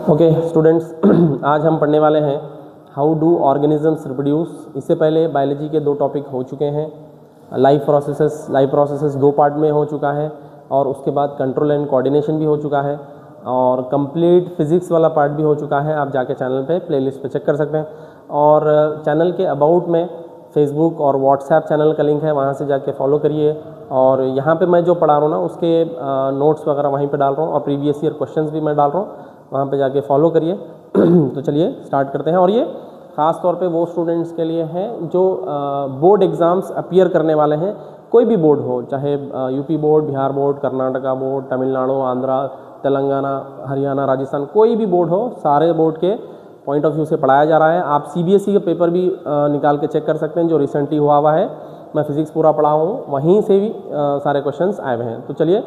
Okay students, आज हम पढ़ने वाले हैं हाउ डू ऑर्गेनिजम्स रिप्रोड्यूस। इससे पहले बायोलॉजी के 2 टॉपिक हो चुके हैं। लाइफ प्रोसेसेस 2 पार्ट में हो चुका है और उसके बाद कंट्रोल एंड कोऑर्डिनेशन भी हो चुका है और कंप्लीट फिजिक्स वाला पार्ट भी हो चुका है। आप जाके चैनल पे प्लेलिस्ट पे चेक कर सकते हैं और चैनल के अबाउट में फेसबुक और व्हाट्सएप चैनल का लिंक है, वहाँ से जाके फॉलो करिए। और यहाँ पे मैं जो पढ़ा रहा हूँ ना उसके नोट्स वगैरह वहीं पे डाल रहा हूँ और प्रीवियस ईयर क्वेश्चंस भी मैं डाल रहा हूँ, वहाँ पे जाके फॉलो करिए। तो चलिए स्टार्ट करते हैं। और ये ख़ास तौर पे वो स्टूडेंट्स के लिए है जो बोर्ड एग्ज़ाम्स अपीयर करने वाले हैं। कोई भी बोर्ड हो, चाहे UP board, Bihar board, Karnataka board, Tamil Nadu, Andhra, Telangana, Haryana, Rajasthan, कोई भी बोर्ड हो, सारे बोर्ड के पॉइंट ऑफ व्यू से पढ़ाया जा रहा है। आप सीबीएसई का पेपर भी निकाल के चेक कर सकते हैं जो रिसेंटली हुआ है। मैं फिजिक्स पूरा पढ़ा हूँ, वहीं से भी सारे क्वेश्चंस आए हुए हैं। तो चलिए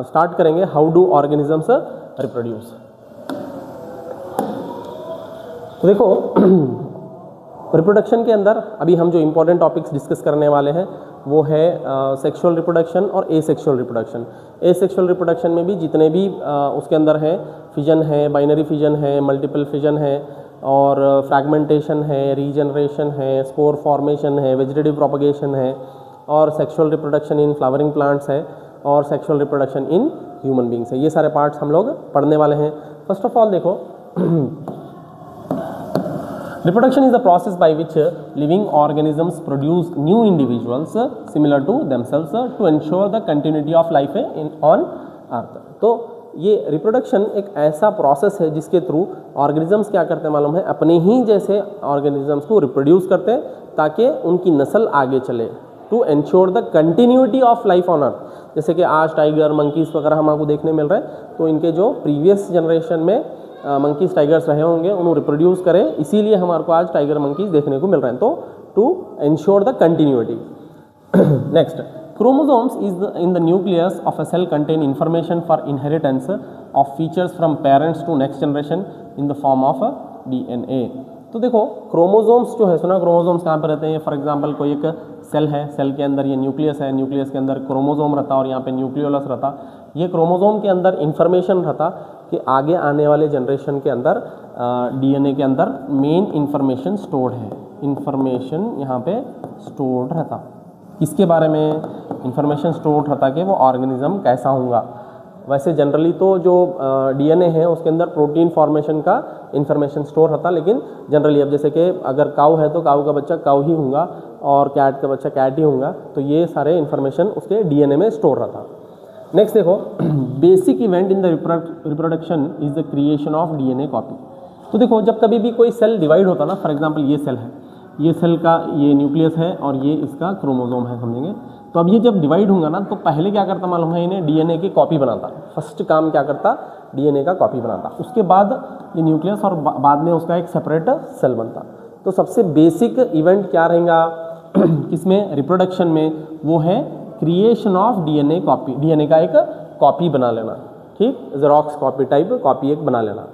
स्टार्ट करेंगे। How do organisms reproduce. तो देखो रिप्रोडक्शन के अंदर अभी हम जो इम्पोर्टेंट टॉपिक्स डिस्कस करने वाले हैं वो है सेक्सुअल रिप्रोडक्शन और एसेक्सुअल रिप्रोडक्शन। एसेक्सुअल रिप्रोडक्शन में भी जितने भी उसके अंदर है, फिजन है, बाइनरी फिजन है, मल्टीपल फिजन है और फ्रैगमेंटेशन है, रीजनरेशन है, स्पोर फॉर्मेशन है, वेजिटेटिव प्रोपगेशन है और sexual reproduction in flowering plants है और sexual reproduction in human beings है। ये सारे पार्ट्स हम लोग पढ़ने वाले हैं। फर्स्ट ऑफ ऑल देखो, reproduction is the process by which living organisms produce new individuals similar to themselves to ensure the continuity of life on earth। तो ये रिप्रोडक्शन एक ऐसा प्रोसेस है जिसके थ्रू ऑर्गेनिजम्स क्या करते हैं मालूम है, अपने ही जैसे ऑर्गेनिजम्स को रिप्रोड्यूस करते हैं ताकि उनकी नस्ल आगे चले, to ensure the continuity of life on earth. जैसे कि आज टाइगर, मंकीज़ वगैरह हमको देखने मिल रहे हैं, तो इनके जो प्रीवियस जनरेशन में मंकीज़, टाइगर्स रहे होंगे उन्हें रिप्रोड्यूस करें, इसीलिए हमारे को आज टाइगर, मंकीज़ देखने को मिल रहे हैं। तो to ensure the continuity. Next, chromosomes is in the nucleus of a cell contain information for inheritance of features from parents to next generation in the form of DNA। तो देखो chromosomes जो है, सुना क्रोमोसोम्स कहाँ पर रहते हैं। For example कोई एक सेल है, सेल के अंदर ये न्यूक्लियस है, न्यूक्लियस के अंदर क्रोमोसोम रहता और यहाँ पे न्यूक्लियोलस रहता। ये क्रोमोसोम के अंदर इंफॉर्मेशन रहता कि आगे आने वाले जनरेशन के अंदर डीएनए के अंदर मेन इंफॉर्मेशन स्टोर्ड है। इंफॉर्मेशन यहाँ पे स्टोर्ड रहता, इसके बारे में इंफॉर्मेशन स्टोर्ड रहता कि वो ऑर्गेनिज्म कैसा होगा। वैसे जनरली तो जो डीएनए है उसके अंदर प्रोटीन फॉर्मेशन का इंफॉर्मेशन स्टोर रहता, लेकिन जनरली अब जैसे कि अगर काऊ है तो काऊ का बच्चा काऊ ही होगा और कैट का बच्चा कैट ही होगा, तो ये सारे इंफॉर्मेशन उसके डीएनए में स्टोर रहता। नेक्स्ट देखो, basic event in the reproduction is the creation of DNA copy. तो देखो जब कभी भी कोई सेल डिवाइड होता ना, फॉर एग्जांपल ये सेल है, ये सेल का ये न्यूक्लियस है और ये इसका क्रोमोसोम है, समझेंगे। तो अब ये जब डिवाइड होगा ना तो पहले क्या करता मालूम है, इन्हें डीएनए की कॉपी बनाता। फर्स्ट काम क्या करता, डीएनए का कॉपी बनाता, उसके बाद ये न्यूक्लियस और बाद में उसका एक सेपरेट सेल बनता। तो सबसे बेसिक इवेंट क्या रहेगा किसमें, रिप्रोडक्शन में, वो है creation of DNA copy. DNA का एक कॉपी बना लेना, ठीक, जेरोक्स कॉपी टाइप कॉपी एक बना लेना।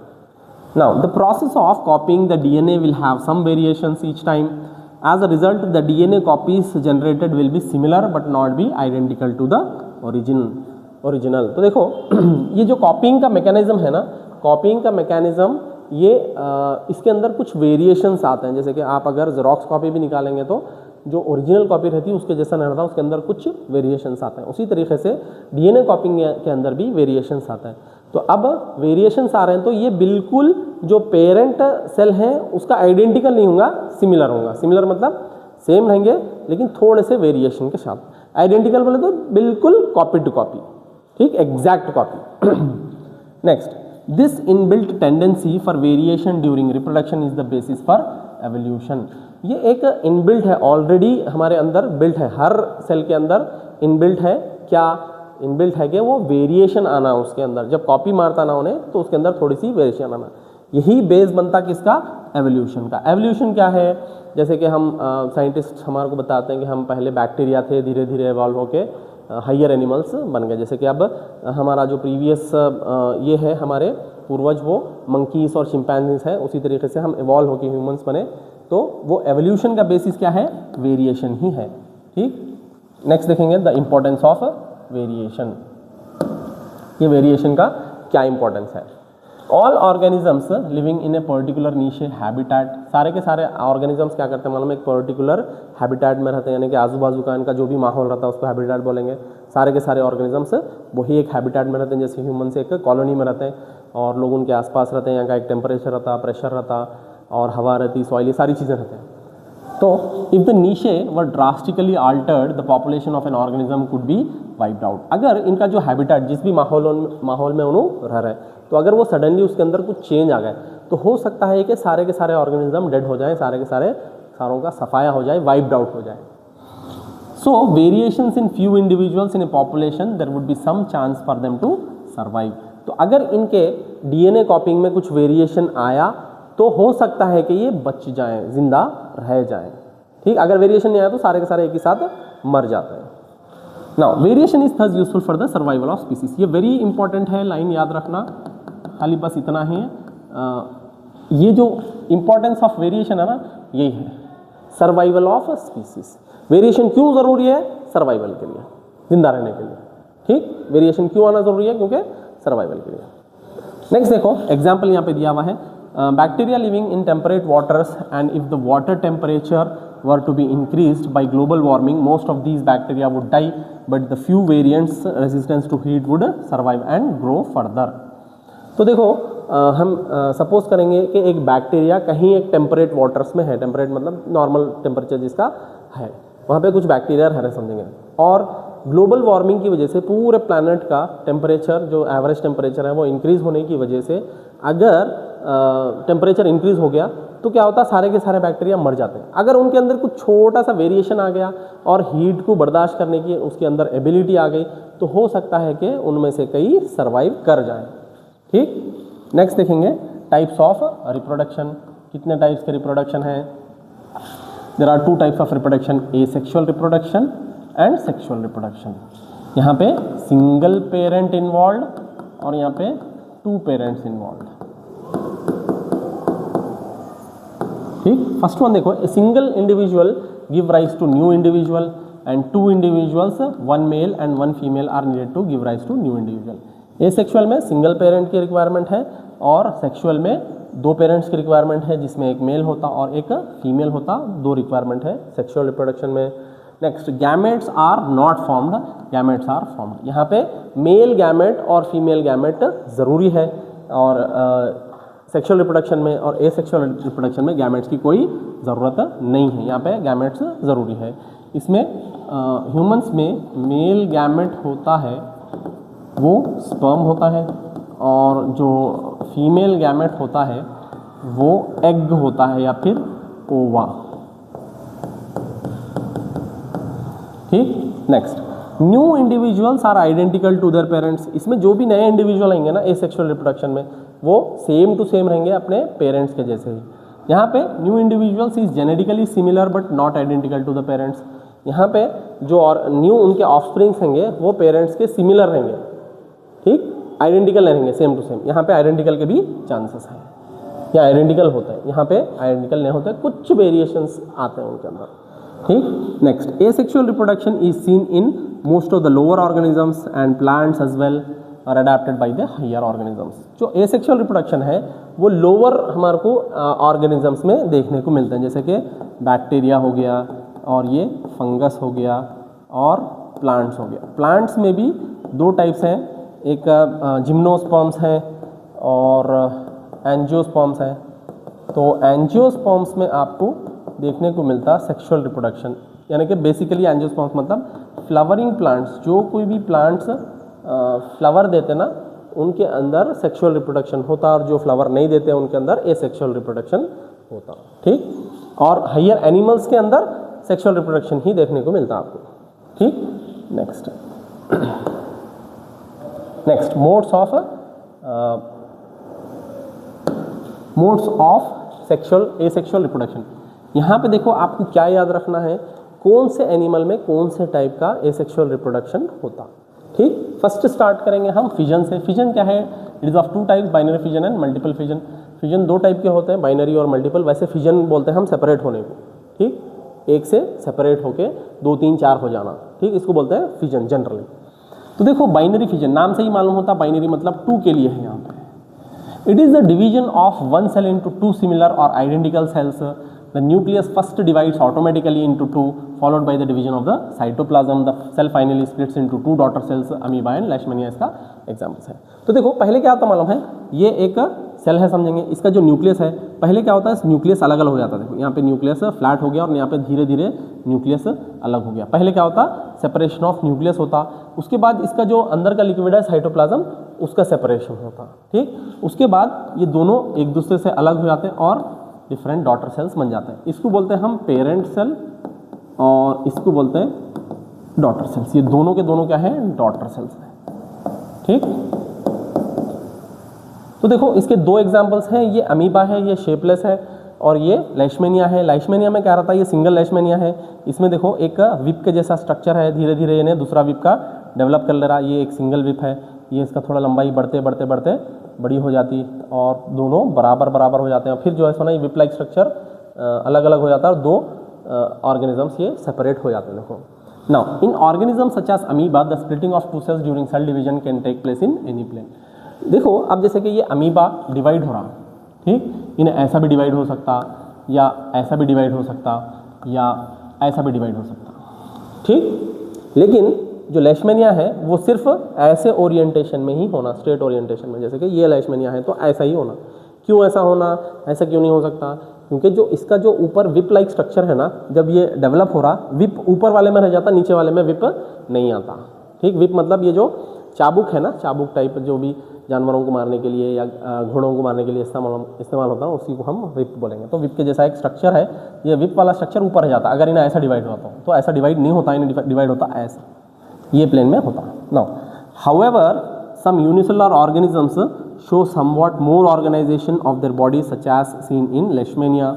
Now, the process of copying the DNA will have some variations each time. As a result, the DNA copies generated will be similar but not be identical to the original। तो देखो ये जो कॉपिंग का mechanism है ना, कॉपिंग का mechanism ये इसके अंदर कुछ वेरिएशंस आते हैं। जैसे कि आप अगर जेरोक्स कॉपी भी निकालेंगे तो जो ओरिजिनल कॉपी रहती है उसके जैसा नहीं रहता, उसके अंदर कुछ वेरिएशंस आते हैं। उसी तरीके से डीएनए कॉपिंग के अंदर भी वेरिएशंस आते हैं। तो अब वेरिएशंस आ रहे हैं तो ये बिल्कुल जो पेरेंट सेल है उसका आइडेंटिकल नहीं होगा, सिमिलर होगा। सिमिलर मतलब सेम रहेंगे लेकिन थोड़े से वेरिएशन के साथ। आइडेंटिकल बोले तो बिल्कुल कॉपी टू कॉपी, ठीक, exact copy. Next, this inbuilt tendency for variation during reproduction is the basis for evolution. ये एक इनबिल्ट है, ऑलरेडी हमारे अंदर बिल्ट है, हर सेल के अंदर इनबिल्ट है। क्या इनबिल्ट है कि वो वेरिएशन आना उसके अंदर, जब कॉपी मारता ना उन्हें तो उसके अंदर थोड़ी सी वेरिएशन आना। यही बेस बनता किसका, एवोल्यूशन का। एवोल्यूशन क्या है, जैसे कि हम साइंटिस्ट हमारे को बताते हैं कि हम पहले बैक्टीरिया थे, धीरे धीरे इवॉल्व होके हायर एनिमल्स बन गए। जैसे कि अब हमारा जो प्रीवियस ये है हमारे पूर्वज वो मंकीज़ और चिंपैंजीज है, उसी तरीके से हम इवॉल्व होके ह्यूमंस बने। तो वो एवोल्यूशन का बेसिस क्या है, वेरिएशन ही है, ठीक। नेक्स्ट देखेंगे द इम्पोर्टेंस ऑफ वेरिएशन। ये वेरिएशन का क्या इंपॉर्टेंस है। All organisms living in a particular niche habitat, सारे के सारे ऑर्गेनिजम्स क्या करते हैं मालूम है, एक पर्टिकुलर हैबिटेट में रहते हैं, यानी कि आजू बाजू का इनका जो भी माहौल रहता है उसको हैबिटेट बोलेंगे। सारे के सारे ऑर्गेनिजम्स वही एक हैबिटेट में रहते हैं, जैसे ह्यूमन से एक कॉलोनी में रहते हैं और लोग उनके आसपास रहते हैं, यहाँ का एक टेम्परेचर रहता, प्रेशर रहता और हवा रहती, सॉइल, ये सारी चीज़ें रहते हैं। तो if the niche were drastically altered the population of an organism could be wiped out. अगर इनका जो हैबिटेट, जिस भी माहौल में उन्होंने रह रहे हैं, तो अगर वो सडनली उसके अंदर कुछ चेंज आ गए तो हो सकता है कि सारे के सारे ऑर्गेनिज्म डेड हो जाएं, सारे के सारों का सफाया हो जाए, वाइप्ड आउट हो जाए। So variations in few individuals in a population there would be some chance for them to survive. तो अगर इनके डीएनए कॉपिंग में कुछ वेरिएशन आया तो हो सकता है कि ये बच जाएं, जिंदा रह जाएं। ठीक, अगर वेरिएशन नहीं आया तो सारे के सारे एक ही साथ मर जाते हैं। Now variation is thus useful for the survival of species. ये वेरी इंपॉर्टेंट है, लाइन याद रखना, खाली बस इतना ही है। ये जो इंपॉर्टेंस ऑफ वेरिएशन है ना, यही है सर्वाइवल ऑफ स्पीसीज। वेरिएशन क्यों जरूरी है? सर्वाइवल के लिए, जिंदा रहने के लिए। ठीक, वेरिएशन क्यों आना जरूरी है? क्योंकि सर्वाइवल के लिए। नेक्स्ट देखो एग्जाम्पल यहाँ पे दिया हुआ है, bacteria living in temperate waters, and if the water temperature were to be increased by global warming, most of these bacteria would die, but the few variants resistance to heat would survive and grow further। तो देखो हम suppose करेंगे कि एक bacteria कहीं एक temperate waters में है, टेम्परेट मतलब नॉर्मल टेम्परेचर जिसका है, वहाँ पे कुछ बैक्टीरिया रह रहे समझेंगे, और ग्लोबल वार्मिंग की वजह से पूरे प्लैनेट का टेम्परेचर, जो एवरेज टेम्परेचर है वो इंक्रीज़ होने की वजह से अगर टेम्परेचर इंक्रीज़ हो गया तो क्या होता है, सारे के सारे बैक्टीरिया मर जाते हैं। अगर उनके अंदर कुछ छोटा सा वेरिएशन आ गया और हीट को बर्दाश्त करने की उसके अंदर एबिलिटी आ गई तो हो सकता है कि उनमें से कई सर्वाइव कर जाएं। ठीक, नेक्स्ट देखेंगे टाइप्स ऑफ रिप्रोडक्शन। कितने टाइप्स के रिप्रोडक्शन है? There are two types of reproduction, asexual reproduction and sexual reproduction. यहाँ पे सिंगल पेरेंट इन्वॉल्व और यहाँ पे टू पेरेंट्स इन्वॉल्व। ठीक, फर्स्ट वन देखो, a single individual give rise to new individual and two individuals, one male and one female are needed to give rise to new individual. Asexual में single parent की requirement है और sexual में दो parents की requirement है, जिसमें एक मेल होता और एक फीमेल होता, दो रिक्वायरमेंट है सेक्सुअल रिप्रोडक्शन में। Next, gametes are not formed, gametes are formed. यहाँ पे मेल गैमेट और फीमेल गैमेट ज़रूरी है, और सेक्सुअल रिप्रोडक्शन में और एसेक्सुअल रिप्रोडक्शन में गैमेट्स की कोई ज़रूरत नहीं है। यहाँ पे गैमेट्स ज़रूरी है। इसमें ह्यूमंस में मेल गैमेट होता है वो स्पर्म होता है, और जो फीमेल गैमेट होता है वो एग होता है या फिर ओवा। ठीक, next, new individuals are identical to their parents. इसमें जो भी नए इंडिविजुअल आएंगे ना एसेक्सुअल रिप्रोडक्शन में, वो सेम टू सेम रहेंगे अपने पेरेंट्स के जैसे ही। यहाँ पे new individuals is genetically similar but not identical to the parents. यहाँ पे जो और न्यू उनके ऑफस्प्रिंग्स होंगे वो पेरेंट्स के सिमिलर रहेंगे। ठीक, आइडेंटिकल रहेंगे, सेम टू सेम। यहाँ पे आइडेंटिकल के भी चांसेस हैं, या आइडेंटिकल होता है, यहाँ पे आइडेंटिकल नहीं होता है, कुछ वेरिएशंस आते हैं उनके अंदर। ठीक, next, asexual reproduction is seen in most of the lower organisms and plants as well are adapted by the higher organisms. जो एसेक्सुअल रिप्रोडक्शन है वो लोअर हमारे को ऑर्गेनिजम्स में देखने को मिलते हैं, जैसे कि बैक्टीरिया हो गया और ये फंगस हो गया और प्लांट्स हो गया। प्लांट्स में भी दो टाइप्स हैं, एक जिम्नोस्पर्म्स हैं और एंजियोस्पर्म्स हैं। तो एंजियोस्पर्म्स में आपको देखने को मिलता सेक्सुअल रिप्रोडक्शन, यानी कि बेसिकली एंजियोस्पर्म्स मतलब फ्लावरिंग प्लांट्स, जो कोई भी प्लांट्स फ्लावर देते ना उनके अंदर सेक्सुअल रिप्रोडक्शन होता, और जो फ्लावर नहीं देते उनके अंदर एसेक्सुअल रिप्रोडक्शन होता। ठीक, और हायर एनिमल्स के अंदर सेक्सुअल रिप्रोडक्शन ही देखने को मिलता आपको। ठीक, next, modes of sexual asexual reproduction. यहाँ पे देखो आपको क्या याद रखना है, कौन से एनिमल में कौन से टाइप का एसेक्सुअल रिप्रोडक्शन होता। ठीक, फर्स्ट स्टार्ट करेंगे हम फिजन से। फिजन क्या है? It is of two types, binary fission and multiple fission. Fission दो टाइप के होते हैं, बाइनरी और मल्टीपल। वैसे फिजन बोलते हैं हम सेपरेट होने को। ठीक, एक से सेपरेट होके 2, 3, 4 हो जाना। ठीक, इसको बोलते हैं फिजन जनरली। तो देखो बाइनरी फिजन नाम से ही मालूम होता, बाइनरी मतलब 2 के लिए है यहाँ पे। It is the division of one cell into two similar or identical cells. The nucleus first divides automatically into two, followed by the division of the cytoplasm. The cell finally splits into two daughter cells. Amoeba and Leishmania इसका examples है। तो देखो पहले क्या होता मालूम है, ये एक सेल है समझेंगे, इसका जो न्यूक्लियस है पहले क्या होता है, न्यूक्लियस अलग अलग हो जाता है। देखो यहाँ पे न्यूक्लियस फ्लैट हो गया और यहाँ पे धीरे धीरे न्यूक्लियस अलग हो गया। पहले क्या होता, सेपरेशन ऑफ न्यूक्लियस होता, उसके बाद इसका जो अंदर का लिक्विड है साइटोप्लाज्म उसका सेपरेशन होता, ठीक। उसके बाद ये दोनों एक दूसरे से अलग हो जाते हैं और डिफरेंट डॉटर सेल्स बन जाते हैं। इसको बोलते हैं हम पेरेंट सेल और इसको बोलते हैं डॉटर सेल्स। ये दोनों के दोनों क्या है, डॉटर सेल्स हैं, ठीक। तो देखो इसके दो एग्जांपल्स हैं, ये अमीबा है, ये शेपलेस है, और ये लेशमेनिया है। लेशमेनिया में क्या रहता है, ये सिंगल लेशमेनिया है। इसमें देखो एक विप के जैसा स्ट्रक्चर है, धीरे धीरे इन्हें दूसरा विप का डेवलप कर ले रहा है। ये एक सिंगल विप है, ये इसका थोड़ा लंबाई बढ़ते बढ़ते बढ़ते बड़ी हो जाती और दोनों बराबर बराबर हो जाते हैं। फिर जो है सोना ये विप लाइक स्ट्रक्चर अलग अलग हो जाता है और दो ऑर्गेनिजम्स ये सेपरेट हो जाते हैं। देखो now in organism such as amoeba the splitting of two cells during cell division can take place in any plane. देखो अब जैसे कि ये अमीबा डिवाइड हो रहा, ठीक, इन्हें ऐसा भी डिवाइड हो सकता या ऐसा भी डिवाइड हो सकता या ऐसा भी डिवाइड हो सकता, ठीक। लेकिन जो लेशमेनिया है वो सिर्फ ऐसे ओरिएंटेशन में ही होना, स्ट्रेट ओरिएंटेशन में। जैसे कि ये लेशमेनिया है तो ऐसा ही होना। क्यों ऐसा होना, ऐसा क्यों नहीं हो सकता, क्योंकि जो इसका जो ऊपर विप लाइक स्ट्रक्चर है ना, जब ये डेवलप हो रहा विप ऊपर वाले में रह जाता, नीचे वाले में विप नहीं आता, ठीक। विप मतलब ये जो चाबुक है ना, चाबुक टाइप जो भी जानवरों को मारने के लिए या घोड़ों को मारने के लिए इस्तेमाल होता है, उसी को हम विप बोलेंगे। तो विप के जैसा एक स्ट्रक्चर है, ये विप वाला स्ट्रक्चर ऊपर रह जाता। अगर इन्हें ऐसा डिवाइड होता तो ऐसा डिवाइड नहीं होता, इन्हें डिवाइड होता ऐसा, ये प्लेन में होता। Now however some unicellular organisms show somewhat more organisation of their body such as seen in Leishmania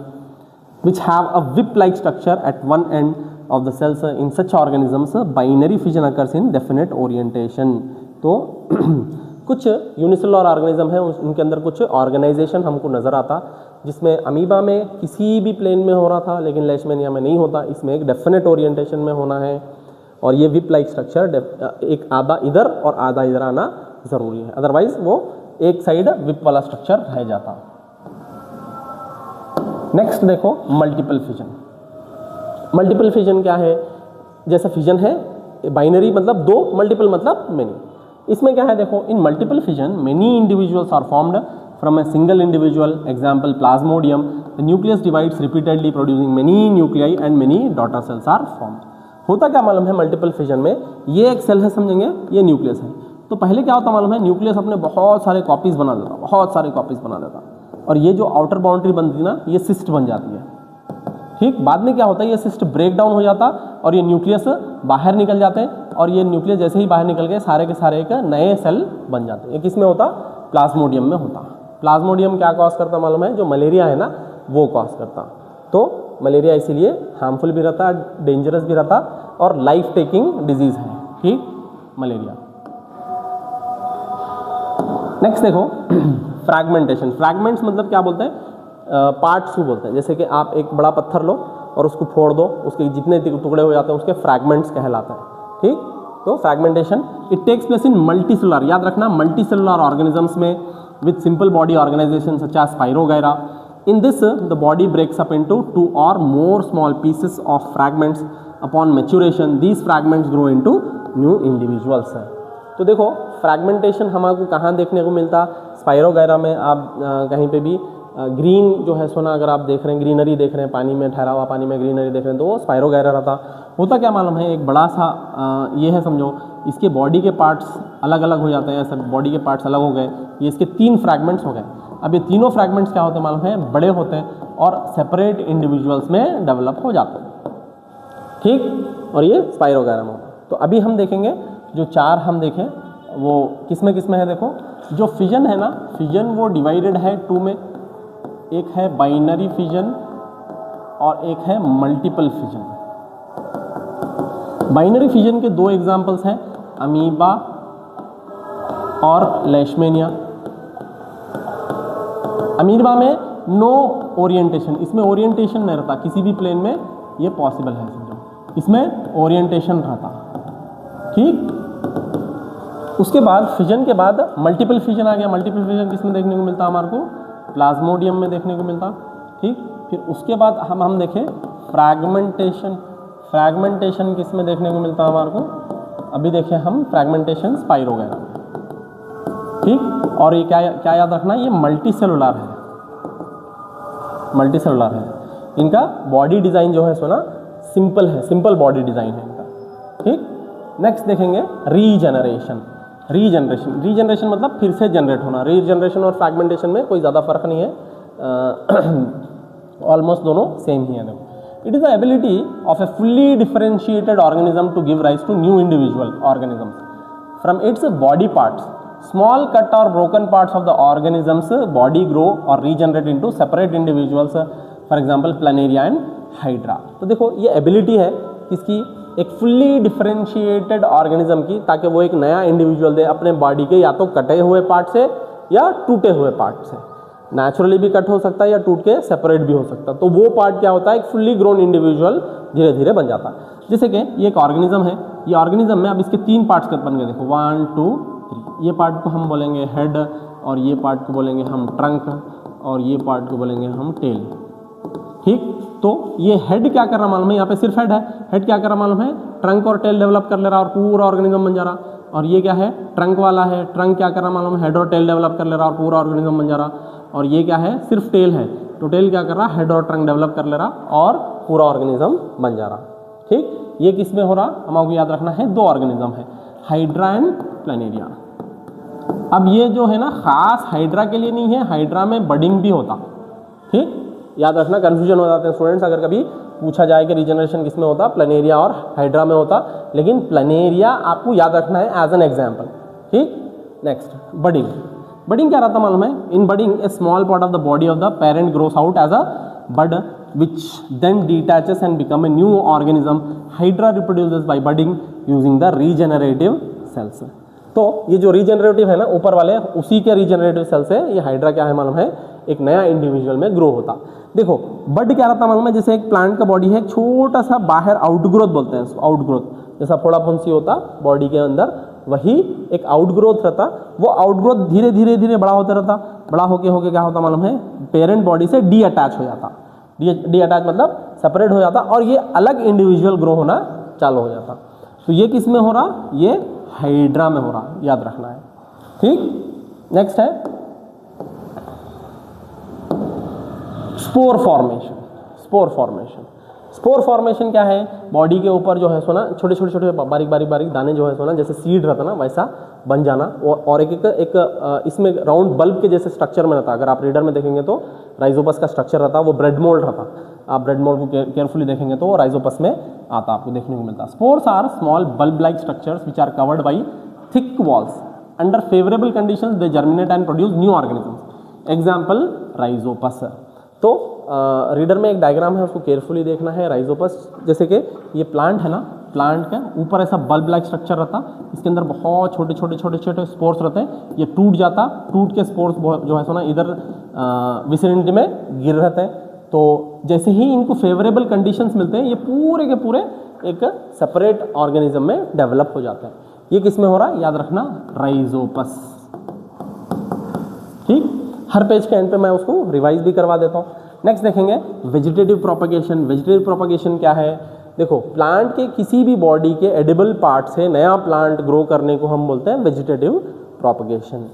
which have a whip-like structure at one end of the cells. In such organisms binary fission occurs in definite orientation. तो कुछ unicellular organism है, उनके अंदर कुछ organisation हमको नज़र आता, जिसमें अमीबा में किसी भी प्लेन में हो रहा था लेकिन लेशमेनिया में नहीं होता। इसमें एक डेफिनेट ओरिएंटेशन में होना है और ये विप लाइक स्ट्रक्चर एक आधा इधर और आधा इधर आना ज़रूरी है, अदरवाइज वो एक साइड विप वाला स्ट्रक्चर रह जाता। नेक्स्ट देखो मल्टीपल फिजन। मल्टीपल फिजन क्या है, जैसा फिजन है बाइनरी मतलब दो, मल्टीपल मतलब मेनी। इसमें क्या है देखो, in multiple fission many individuals are formed from a single individual. Example plasmodium, the nucleus divides repeatedly producing many nuclei and many daughter cells are formed. होता क्या मालूम है मल्टीपल फिजन में, ये एक सेल है समझेंगे, ये न्यूक्लियस है। तो पहले क्या होता मालूम है, न्यूक्लियस अपने बहुत सारे कॉपीज बना देता, बहुत सारे कॉपीज बना देता, और ये जो आउटर बाउंड्री बनती ना, ये सिस्ट बन जाती है, ठीक। बाद में क्या होता है, ये सिस्ट ब्रेक डाउन हो जाता और ये न्यूक्लियस बाहर निकल जाते हैं, और ये न्यूक्लियस जैसे ही बाहर निकल गए सारे के सारे एक नए सेल बन जाते हैं। ये किस में होता, प्लाज्मोडियम में होता। प्लाज्मोडियम क्या कॉज करता मालूम है, जो मलेरिया है ना वो कॉज करता। तो मलेरिया इसीलिए हार्मफुल भी रहता, डेंजरस भी रहता और लाइफ टेकिंग डिजीज है, ठीक, मलेरिया। नेक्स्ट देखो फ्रैगमेंटेशन। फ्रैगमेंट्स मतलब क्या बोलते हैं, पार्ट्स को बोलते हैं। जैसे कि आप एक बड़ा पत्थर लो और उसको फोड़ दो, उसके जितने टुकड़े हो जाते हैं उसके फ्रैगमेंट्स कहलाते हैं, ठीक। तो fragmentation it takes place in multicellular, याद रखना मल्टीसेलुलर ऑर्गेनिजम्स में with simple body organisation such as spirogyra. In this the body breaks up into 2 or more small pieces of fragments. Upon maturation these fragments grow into new individuals. तो देखो fragmentation हमारे कहाँ देखने को मिलता, spirogyra में। आप कहीं पे भी ग्रीन जो है सोना, अगर आप देख रहे हैं ग्रीनरी देख रहे हैं, पानी में ठहरा हुआ पानी में ग्रीनरी देख रहे हैं, तो वो स्पाइरोगायरा रहता। होता क्या मालूम है, एक बड़ा सा ये है समझो, इसके बॉडी के पार्ट्स अलग अलग हो जाते हैं, सब बॉडी के पार्ट्स अलग हो गए, ये इसके 3 फ्रैगमेंट्स हो गए। अब ये तीनों फ्रैगमेंट्स क्या होते हैं मालूम है, बड़े होते हैं और सेपरेट इंडिविजुअल्स में डेवलप हो जाते हैं, ठीक। और ये स्पाइरोगायरा में होता है। तो अभी हम देखेंगे जो 4 हम देखें वो किस में है। देखो जो फिजन है ना, फिजन वो डिवाइडेड है 2 में, एक है बाइनरी फिजन और एक है मल्टीपल फिजन। बाइनरी फिजन के 2 एग्जांपल्स हैं, अमीबा और लेशमेनिया। अमीबा में नो ओरिएंटेशन, इसमें ओरिएंटेशन नहीं रहता, किसी भी प्लेन में ये पॉसिबल है समझो, इसमें ओरिएंटेशन रहता, ठीक। उसके बाद फिजन के बाद मल्टीपल फिजन आ गया। मल्टीपल फिजन किस में देखने को मिलता है हमारे को? प्लाज्मोडियम में देखने को मिलता, ठीक। फिर उसके बाद हम देखें फ्रैगमेंटेशन। फ्रैगमेंटेशन किस में देखने को मिलता है हमारे को? अभी देखें हम फ्रैगमेंटेशन स्पाइरोगैरा में, ठीक। और ये क्या याद रखना, ये मल्टी सेलुलर है, मल्टी सेलुलर है। इनका बॉडी डिज़ाइन जो है सो ना सिंपल है, सिंपल बॉडी डिज़ाइन है इनका, ठीक। नेक्स्ट देखेंगे रीजनरेशन। रीजनरेशन मतलब फिर से जनरेट होना। रीजनरेशन और फ्रैगमेंटेशन में कोई ज़्यादा फर्क नहीं है, ऑलमोस्ट दोनों सेम ही है। It is the ability of a fully differentiated organism to give rise to new individual organisms from its body parts. Small cut or broken parts of the organism's body grow or regenerate into separate individuals, for example planaria and hydra। तो देखो ये ability है किसकी? एक fully differentiated organism की, ताकि वो एक नया इंडिविजुअल दे अपने बॉडी के या तो कटे हुए पार्ट से या टूटे हुए पार्ट से। नेचुरली भी कट हो सकता है या टूट के सेपरेट भी हो सकता है। तो वो पार्ट क्या होता है, एक फुल्ली ग्रोन इंडिविजुअल धीरे धीरे बन जाता है। जैसे कि ये एक ऑर्गेनिज्म है, ये ऑर्गेनिज्म में अब इसके 3 पार्ट्स बन गए, देखो 1 2 3। ये पार्ट को हम बोलेंगे हेड, और ये पार्ट को बोलेंगे हम ट्रंक, और ये पार्ट को बोलेंगे हम टेल, ठीक। तो ये हेड क्या कर रहा मालूम है, यहाँ पे सिर्फ हेड है। हेड क्या कर रहा मालूम है, ट्रंक और टेल डेवलप कर ले रहा और पूरा ऑर्गेनिज्म बन जा रहा। और ये क्या है, ट्रंक वाला है, ट्रंक क्या कर रहा मालूम है, हेड और टेल डेवलप कर ले रहा और पूरा ऑर्गेनिज्म बन जा रहा। और ये क्या है, सिर्फ टेल है, तो टेल क्या कर रहा, हेड और ट्रंक डेवलप कर ले रहा और पूरा ऑर्गेनिज्म बन जा रहा, ठीक। ये किस में हो रहा, हमारे याद रखना है, 2 ऑर्गेनिज्म है, हाइड्रा एंड प्लैनेरिया। अब ये जो है ना खास हाइड्रा के लिए नहीं है, हाइड्रा में बडिंग भी होता, ठीक। याद रखना, कंफ्यूजन हो जाते हैं स्टूडेंट्स अगर कभी पूछा जाए कि रीजनरेशन किस में होता, प्लैनेरिया और हाइड्रा में होता, लेकिन प्लैनेरिया आपको याद रखना है एज एन एग्जाम्पल, ठीक। Next budding. बडिंग क्या रहता मालूम है, in budding a small part of the body of the parent grows out as a bud which then detaches and become a new organism. Hydra reproduces by budding using the regenerative cells। तो ये जो regenerative है ना ऊपर वाले, उसी के regenerative cell से ये हाइड्रा क्या है मालूम है, एक नया इंडिविजुअल में ग्रो होता। देखो बड क्या रहता मालूम है, जैसे एक प्लांट का बॉडी है, एक छोटा सा बाहर आउटग्रोथ बोलते हैं, आउटग्रोथ जैसा फोड़ा फुंसी होता बॉडी के अंदर, वही एक आउटग्रोथ रहता। वो आउटग्रोथ धीरे धीरे धीरे बड़ा होता रहता, बड़ा होके क्या होता मालूम है, पेरेंट बॉडी से डी अटैच हो जाता। डी अटैच मतलब सेपरेट हो जाता और ये अलग इंडिविजुअल ग्रो होना चालू हो जाता। तो ये किस में हो रहा, ये हाइड्रा में हो रहा, याद रखना है, ठीक। नेक्स्ट है spore formation. Spore formation, spore formation क्या है, बॉडी के ऊपर जो है सोना छोटे छोटे छोटे बारीक दाने जो है सोना जैसे सीड रहता ना वैसा बन जाना। और एक इसमें राउंड बल्ब के जैसे स्ट्रक्चर में रहता। अगर आप रीडर में देखेंगे तो राइजोपस का स्ट्रक्चर रहता, वो ब्रेड मोल्ड रहता। आप ब्रेड मोल्ड को केयरफुली देखेंगे तो राइजोपस में आता, आपको देखने को मिलता। Spores are small bulb like structures which are covered by thick walls. Under favourable conditions they germinate and produce new organisms. Example rhizopus. तो रीडर में एक डायग्राम है, उसको केयरफुली देखना है। राइजोपस जैसे कि ये प्लांट है ना, प्लांट का ऊपर ऐसा बल्ब लाइक स्ट्रक्चर रहता, इसके अंदर बहुत छोटे छोटे स्पोर्स रहते हैं। ये टूट जाता, टूट के स्पोर्स जो है सो ना इधर विसिनिटी में गिर रहते हैं। तो जैसे ही इनको फेवरेबल कंडीशंस मिलते हैं, ये पूरे के पूरे एक सेपरेट ऑर्गेनिज्म में डेवलप हो जाते हैं। ये किस में हो रहा है, याद रखना, राइजोपस, ठीक। हर पेज के एंड पे मैं उसको रिवाइज भी करवा देता हूँ। नेक्स्ट देखेंगे वेजिटेटिव प्रोपगेशन। वेजिटेटिव प्रोपगेशन क्या है, देखो प्लांट के किसी भी बॉडी के एडिबल पार्ट से नया प्लांट ग्रो करने को हम बोलते हैं vegetative propagation.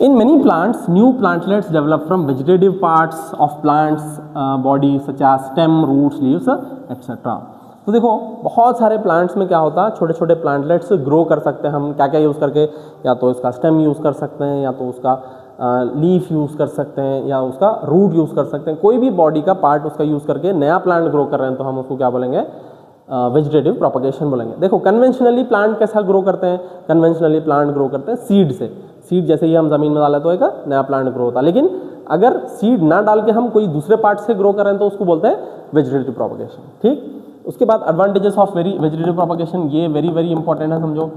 In many plants new plantlets develop from vegetative parts of plants body such as stem, roots, leaves etcetera. तो देखो बहुत सारे प्लांट्स में क्या होता है, छोटे छोटे प्लांटलेट्स ग्रो कर सकते हैं हम क्या क्या यूज़ करके, या तो इसका स्टेम यूज़ कर सकते हैं, या तो उसका लीफ यूज़ कर सकते हैं, या उसका रूट यूज़ कर सकते हैं। कोई भी बॉडी का पार्ट उसका यूज़ करके नया प्लांट ग्रो कर रहे हैं तो हम उसको क्या बोलेंगे, वेजिटेटिव प्रोपगेशन बोलेंगे। देखो कन्वेंशनली प्लांट कैसा ग्रो करते हैं, कन्वेंशनली प्लांट ग्रो करते हैं सीड से। सीड जैसे ही हम ज़मीन में डालें तो एक नया प्लांट ग्रो होता है। लेकिन अगर सीड ना डाल के हम कोई दूसरे पार्ट से ग्रो कर रहे हैं तो उसको बोलते हैं वेजिटेटिव प्रोपगेशन, ठीक। उसके बाद एडवांटेजेस ऑफ वेजिटेटिव प्रोपगेशन, ये वेरी वेरी इंपॉर्टेंट है, समझो,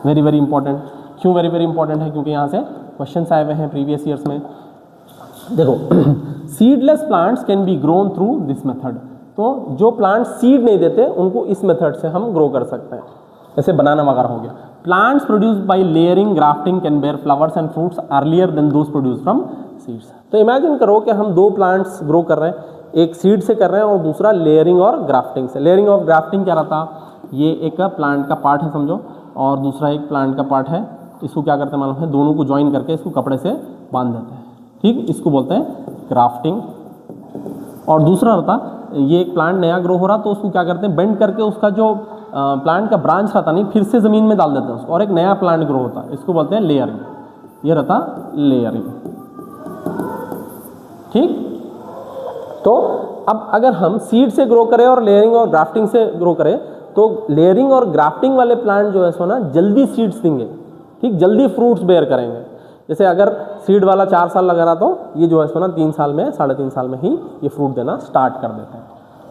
वेरी वेरी इंपॉर्टेंट। क्यों वेरी वेरी इंपॉर्टेंट है, क्योंकि यहाँ से क्वेश्चंस आए हुए हैं प्रीवियस ईयर्स में। देखो seedless plants can be grown through this method. तो जो प्लांट सीड नहीं देते उनको इस मेथड से हम ग्रो कर सकते हैं, जैसे बनाना वगैरह हो गया। Plants produce by layering grafting can bear flowers and fruits earlier than those produce from seeds. तो इमेजिन करो कि हम दो प्लांट्स ग्रो कर रहे हैं, एक सीड से कर रहे हैं और दूसरा लेयरिंग और ग्राफ्टिंग से। लेयरिंग और ग्राफ्टिंग क्या रहता, ये एक प्लांट का पार्ट है समझो, और दूसरा एक प्लांट का पार्ट है, इसको क्या करते हैं मालूम है, दोनों को ज्वाइन करके इसको कपड़े से बांध देते हैं, ठीक, इसको बोलते हैं ग्राफ्टिंग। और दूसरा रहता, ये एक प्लांट नया ग्रो हो रहा तो उसको क्या करते हैं, बेंड करके उसका जो प्लांट का ब्रांच रहता नहीं, फिर से ज़मीन में डाल देते हैं उसको और एक नया प्लांट ग्रो होता है, इसको बोलते हैं लेयरिंग। ये रहता लेयरिंग, ठीक। तो अब अगर हम सीड से ग्रो करें और लेयरिंग और ग्राफ्टिंग से ग्रो करें, तो लेयरिंग और ग्राफ्टिंग वाले प्लांट जो है सो ना जल्दी सीड्स देंगे, ठीक, जल्दी फ्रूट्स बेयर करेंगे। जैसे अगर सीड वाला 4 साल लगा रहा तो ये जो है सो ना 3 साल में, 3.5 साल में ही ये फ्रूट देना स्टार्ट कर देते हैं।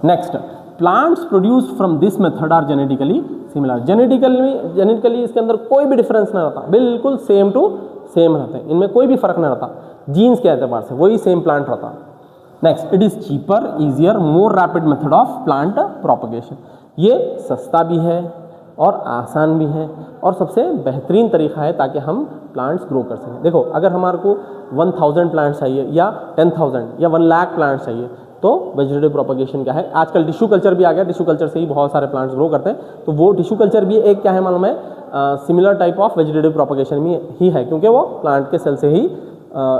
Next, plants produce from this method are genetically similar. Genetically इसके अंदर कोई भी डिफरेंस नहीं रहता, बिल्कुल सेम टू सेम रहते हैं, इनमें कोई भी फर्क नहीं रहता, जीन्स के एतबार से वही सेम प्लांट रहता। Next, it is cheaper, easier, more rapid method of plant propagation. ये सस्ता भी है और आसान भी है और सबसे बेहतरीन तरीका है ताकि हम प्लांट्स ग्रो कर सकें। देखो, अगर हमारे को 1000 प्लांट्स चाहिए या 10,000 या 1 लाख प्लांट्स चाहिए तो वेजिटेटिव प्रोपगेशन क्या है, आजकल टिश्यू कल्चर भी आ गया, टिश्यू कल्चर से ही बहुत सारे प्लांट्स ग्रो करते हैं, तो वो टिश्यू कल्चर भी एक क्या है मालूम है, similar type of vegetative propagation में ही है, क्योंकि वो प्लांट के सेल से ही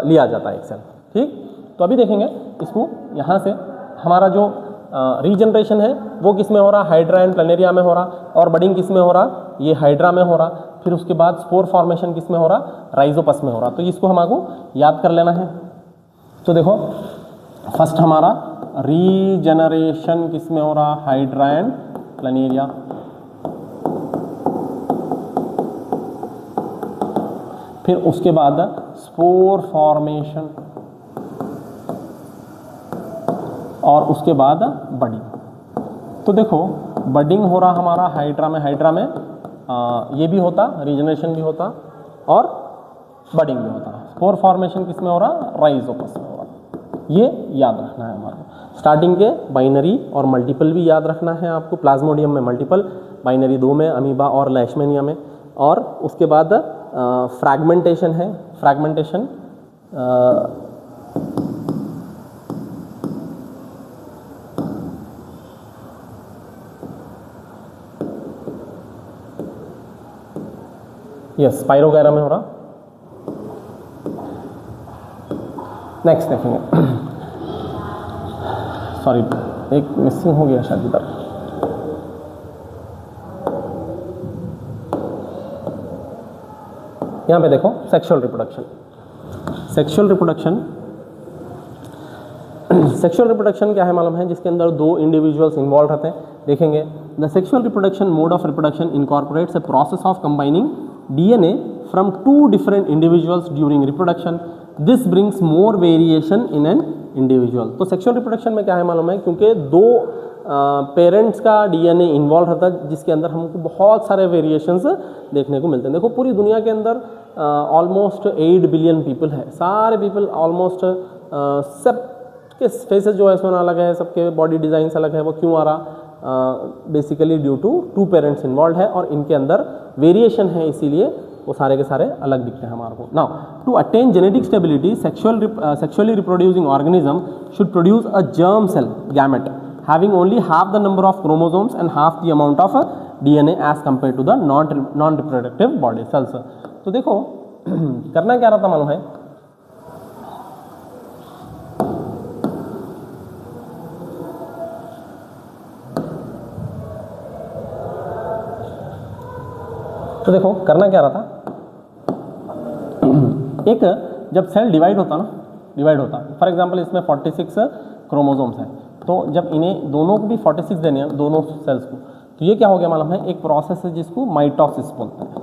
लिया जाता है एक सेल, ठीक। तो अभी देखेंगे इसको, यहाँ से हमारा जो रीजनरेशन है वो किस में हो रहा, हाइड्रा एंड प्लैनेरिया में हो रहा, और बडिंग किस में हो रहा, ये हाइड्रा में हो रहा, फिर उसके बाद स्पोर फॉर्मेशन किस में हो रहा, राइजोपस में हो रहा। तो इसको हमको याद कर लेना है। तो देखो, फर्स्ट हमारा रीजनरेशन किस में हो रहा, हाइड्रा एंड प्लैनेरिया, फिर उसके बाद स्पोर फॉर्मेशन, और उसके बाद बडिंग। तो देखो, बडिंग हो रहा हमारा हाइड्रा में ये भी होता, रीजनरेशन भी होता और बडिंग भी होता। स्पोर फॉर्मेशन किस में हो रहा, राइजोपस में हो रहा। ये याद रखना है हमारे को। स्टार्टिंग के बाइनरी और मल्टीपल भी याद रखना है आपको, प्लाज्मोडियम में मल्टीपल, बाइनरी 2 में, अमीबा और लेशमेनिया में। और उसके बाद फ्रैगमेंटेशन है, फ्रैगमेंटेशन यस, स्पाइरोगैरा में हो रहा। नेक्स्ट देखेंगे, सॉरी एक मिसिंग हो गया शायद इधर। यहाँ पे देखो, सेक्सुअल रिप्रोडक्शन। सेक्सुअल रिप्रोडक्शन क्या है मालूम है, जिसके अंदर 2 इंडिविजुअल्स इन्वॉल्व रहते हैं। देखेंगे, the sexual reproduction mode of reproduction incorporates A process of combining DNA from 2 different individuals during reproduction. This brings more variation in an individual. तो सेक्सुअल रिप्रोडक्शन में क्या है मालूम है, क्योंकि 2 पेरेंट्स का DNA इन्वॉल्व रहता है, जिसके अंदर हमको बहुत सारे वेरिएशंस देखने को मिलते हैं। देखो, पूरी दुनिया के अंदर ऑलमोस्ट 8 बिलियन पीपल है, सारे पीपल ऑलमोस्ट सब के फेसेस जो है सोना अलग है, सबके बॉडी डिज़ाइंस अलग है। वो क्यों आ रहा, basically due to 2 parents involve है और इनके अंदर वेरिएशन है, इसीलिए वो सारे के सारे अलग दिखते हैं हमारे को। Now, to attain genetic stability, sexually reproducing organism should produce a germ cell gamete having only half the number of chromosomes and half the amount of DNA as compare to the non reproductive body cells. तो देखो, करना क्या रहता मालूम है, तो देखो करना क्या रहा था, एक जब सेल डिवाइड होता फॉर एग्जांपल इसमें 46 क्रोमोसोम्स हैं, तो जब इन्हें दोनों को भी 46 देने हैं, दोनों सेल्स को, तो ये क्या हो गया मालूम है, एक प्रोसेस है जिसको माइटोसिस बोलते हैं,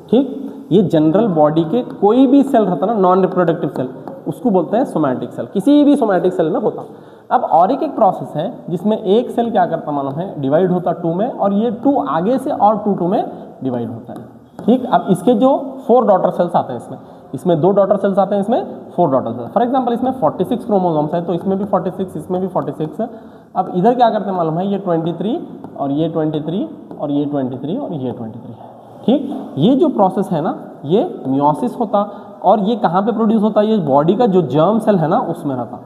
ठीक। ये जनरल बॉडी के कोई भी सेल रहता ना, नॉन रिप्रोडक्टिव सेल, उसको बोलते हैं सोमैटिक सेल, किसी भी सोमैटिक सेल में होता। अब और एक प्रोसेस है जिसमें एक सेल क्या करता मालूम है, डिवाइड होता 2 में, और ये 2 आगे से और 2 में डिवाइड होता है, ठीक। अब इसके जो 4 डॉटर सेल्स आते हैं, इसमें 2 डॉटर सेल्स आते हैं, इसमें 4 डॉटर सेल्स। फॉर एग्जांपल इसमें 46 क्रोमोसोम्स है, तो इसमें भी 46, इसमें भी 46। अब इधर क्या करते हैं मालूम है, ये 23 और ये 23 और ये 23 और ये 23, ठीक, ये जो प्रोसेस है ना ये मियोसिस होता, और ये कहाँ पे प्रोड्यूस होता है, ये बॉडी का जो जर्म सेल है ना उसमें रहता,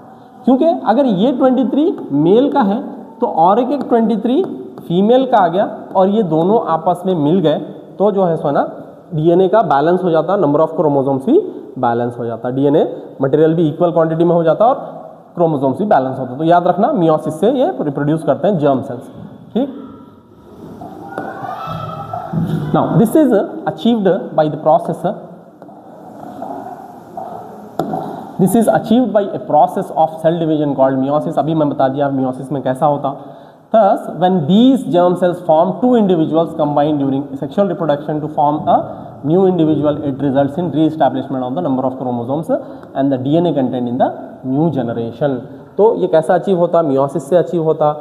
क्योंकि अगर ये 23 मेल का है तो और एक 23 फीमेल का आ गया, और ये दोनों आपस में मिल गए तो जो है सो ना डीएनए का बैलेंस हो जाता, नंबर ऑफ क्रोमोसोम्स भी बैलेंस हो जाता, डीएनए मटेरियल भी इक्वल क्वांटिटी में हो जाता और क्रोमोसोम्स भी बैलेंस होता। तो याद रखना मियोसिस से ये रिप्रोड्यूस करते हैं जर्म सेल्स। ठीक, now this is achieved by the process, this is achieved by a process of cell division called meiosis. अभी मैं बता दिया मियोसिस में कैसा होता। Thus, when these germ cells form two individuals combined during sexual reproduction to form a new individual, it results in re-establishment of the number of chromosomes and the DNA content in the new generation. तो ये कैसा achieve होता, meiosis से achieve होता।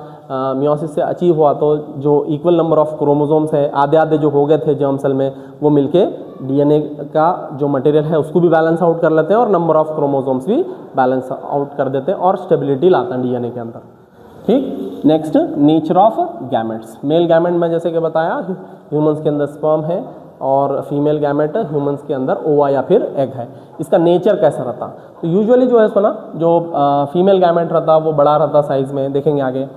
Meiosis से achieve हुआ तो जो इक्वल नंबर ऑफ क्रोमोसोम्स है, आधे आधे जो हो गए थे जर्म सेल में, वो मिलके डीएनए का जो मटेरियल है उसको भी बैलेंस आउट कर लेते हैं और नंबर ऑफ क्रोमोसोम्स भी बैलेंस आउट कर देते हैं और स्टेबिलिटी लाते हैं डीएनए के अंदर। ठीक, next nature of gametes. Male gamete में जैसे कि बताया ह्यूमंस के अंदर स्पर्म है और फीमेल गैमेट ह्यूमंस के अंदर ओवा या फिर एग है। इसका नेचर कैसा रहता, तो यूजुअली जो है सो ना जो फीमेल गैमेट रहता वो बड़ा रहता साइज में, देखेंगे आगे।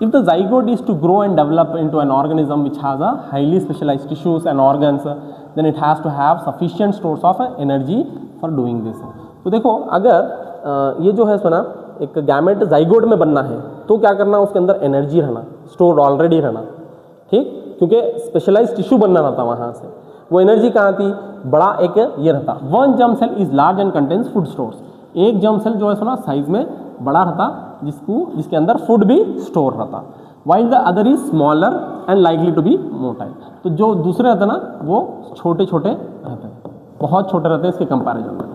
If the zygote is to grow and develop into an organism which has a highly specialized tissues and organs, then it has to have sufficient stores of energy for doing this। तो देखो अगर ये जो है सो ना एक gamete zygote में बनना है तो क्या करना, उसके अंदर एनर्जी रहना, स्टोर्ड ऑलरेडी रहना। ठीक, क्योंकि स्पेशलाइज टिश्यू बनना रहता वहाँ से, वो एनर्जी कहाँ थी, बड़ा एक ये रहता। One germ cell is large and contains food stores. एक जर्म सेल जो है ना साइज में बड़ा रहता जिसके अंदर फूड भी स्टोर रहता। While the other is smaller and likely to be motile. तो जो दूसरे रहते ना वो छोटे छोटे रहते हैं, बहुत छोटे रहते हैं इसके कंपैरिजन में।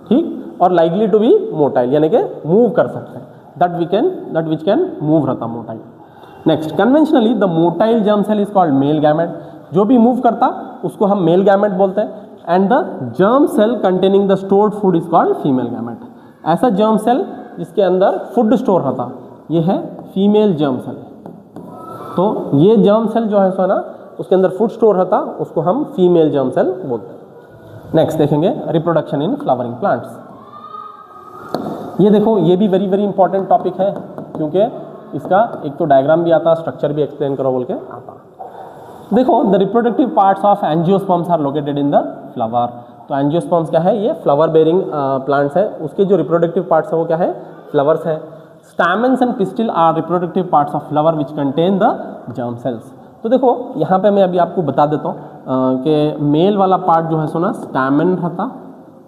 ठीक, और लाइकली टू बी मोटाइल यानी कि मूव कर सकते हैं, दैट विच कैन मूव रहता motile. Next, conventionally the motile germ cell is called male gamete. जो भी मूव करता उसको हम मेल गैमेट बोलते हैं। And the germ cell containing the stored food is called female gamete. ऐसा जर्म सेल जिसके अंदर फूड स्टोर रहता ये है फीमेल जर्म सेल। तो ये जर्म सेल जो है सो ना उसके अंदर फूड स्टोर रहता, उसको हम फीमेल जर्म सेल बोलते हैं। नेक्स्ट देखेंगे रिप्रोडक्शन इन फ्लावरिंग प्लांट्स। ये देखो ये भी वेरी वेरी इंपॉर्टेंट टॉपिक है, क्योंकि इसका एक तो डायग्राम भी आता, स्ट्रक्चर भी एक्सप्लेन करो बोल के आता। देखो the reproductive parts of angiosperms are located in the flower. तो एंजियोस्पर्म्स क्या है, ये फ्लावर बेरिंग प्लांट्स है, उसके जो रिप्रोडक्टिव पार्ट्स है वो क्या है, फ्लावर्स है। Stamens and pistil are reproductive parts of flower which contain the germ cells. तो देखो यहाँ पे मैं अभी आपको बता देता हूँ कि मेल वाला पार्ट जो है सो ना स्टैमेन रहता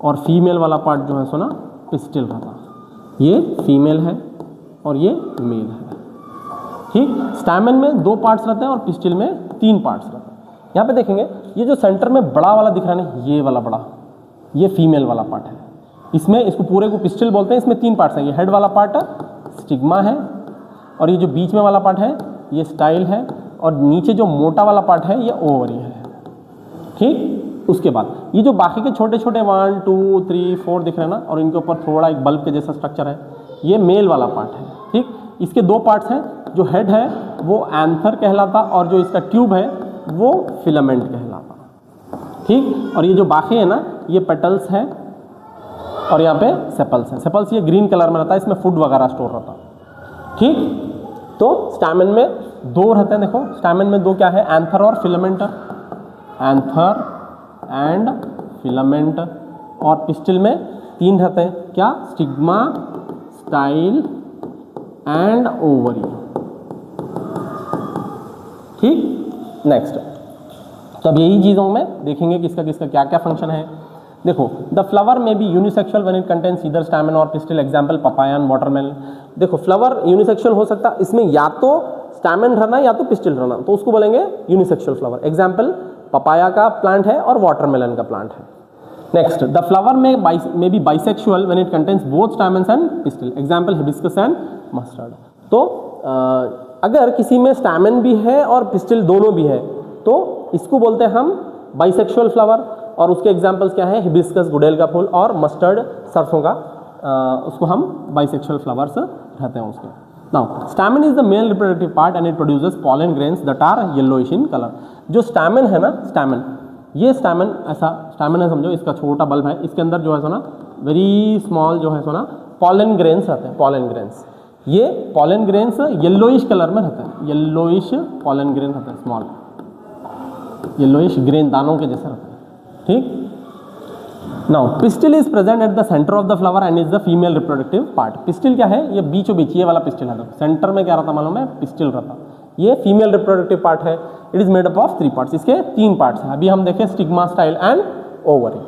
और फीमेल वाला पार्ट जो है सो ना पिस्टिल रहता। ये फीमेल है और ये मेल है। ठीक, स्टैमेन में 2 पार्ट्स रहते हैं और पिस्टिल में 3 पार्ट्स रहते हैं। यहाँ पे देखेंगे ये जो सेंटर में बड़ा वाला दिख रहा है ना, ये वाला बड़ा, ये फीमेल वाला पार्ट है। इसमें इसको पूरे को पिस्टिल बोलते हैं। इसमें 3 पार्ट्स हैं। ये हेड वाला पार्ट स्टिग्मा है, और ये जो बीच में वाला पार्ट है ये स्टाइल है, और नीचे जो मोटा वाला पार्ट है ये ओवरी है। ठीक, उसके बाद ये जो बाकी के छोटे छोटे 1 2 3 4 दिख रहे हैं ना, और इनके ऊपर थोड़ा एक बल्ब के जैसा स्ट्रक्चर है, ये मेल वाला पार्ट है। ठीक, इसके 2 पार्ट्स हैं। जो हेड है वो एंथर कहलाता और जो इसका ट्यूब है वो फिलामेंट कहलाता। ठीक, और ये जो बाकी है ना ये पेटल्स है और यहाँ पे सेपल्स है। सेपल्स ये ग्रीन कलर में रहता है, इसमें फूड वगैरह स्टोर रहता। ठीक, तो स्टैमेन में 2 रहते हैं। देखो स्टैमेन में 2 क्या है, एंथर और फिलामेंट, एंथर एंड फिलामेंट। और पिस्टिल में 3 रहते हैं, क्या, स्टिग्मा, स्टाइल एंड ओवरी। ठीक, नेक्स्ट, तो अब यही चीज़ों में देखेंगे कि इसका किसका क्या क्या फंक्शन है। देखो the flower may be unisexual when it contains either stamen और pistil. Example papaya and watermelon. देखो फ्लावर यूनिसेक्सुअल हो सकता, इसमें या तो स्टैमेन रहना या तो पिस्टिल रहना, तो उसको बोलेंगे यूनिसेक्सुअल फ्लावर। एग्जाम्पल पपाया का प्लांट है और वाटरमेलन का प्लांट है। Next, the flower may be bisexual when it contains both stamens and pistil. Example hibiscus and mustard. तो अगर किसी में स्टैमेन भी है और पिस्टिल दोनों भी है तो इसको बोलते हैं हम बाइसेक्सुअल फ्लावर। और उसके एग्जाम्पल्स क्या है, हिबिस्कस गुड़ैल का फूल और मस्टर्ड सरसों का, उसको हम बाइसेक्सुअल फ्लावर्स रहते हैं उसके। Now stamen is the male reproductive part and it produces pollen grains that are yellowish in colour. जो स्टैमेन है ना, स्टैमेन ये स्टैमेन, ऐसा स्टैमेन है समझो, इसका छोटा बल्ब है, इसके अंदर जो है सो ना वेरी स्मॉल जो है सो ना पॉलन ग्रेन्स रहते हैं, पॉलन ग्रेन्स। ये पॉलन ग्रेन्स येलोइश कलर में रहते हैं, येलोइश पॉलन ग्रेन रहते हैं, स्मॉल येलोइश ग्रेन, दानों के जैसे रहते हैं, ठीक। Now pistil is present at the centre of the flower and is the female reproductive part. Pistil क्या है, ये बीचों बीच ये वाला पिस्टिल है, सेंटर में क्या रहता मालूम है, पिस्टिल रहता, ये फीमेल रिप्रोडक्टिव पार्ट है। It is made up of 3 parts, इसके 3 पार्ट्स हैं। अभी हम देखें stigma, style and ovary.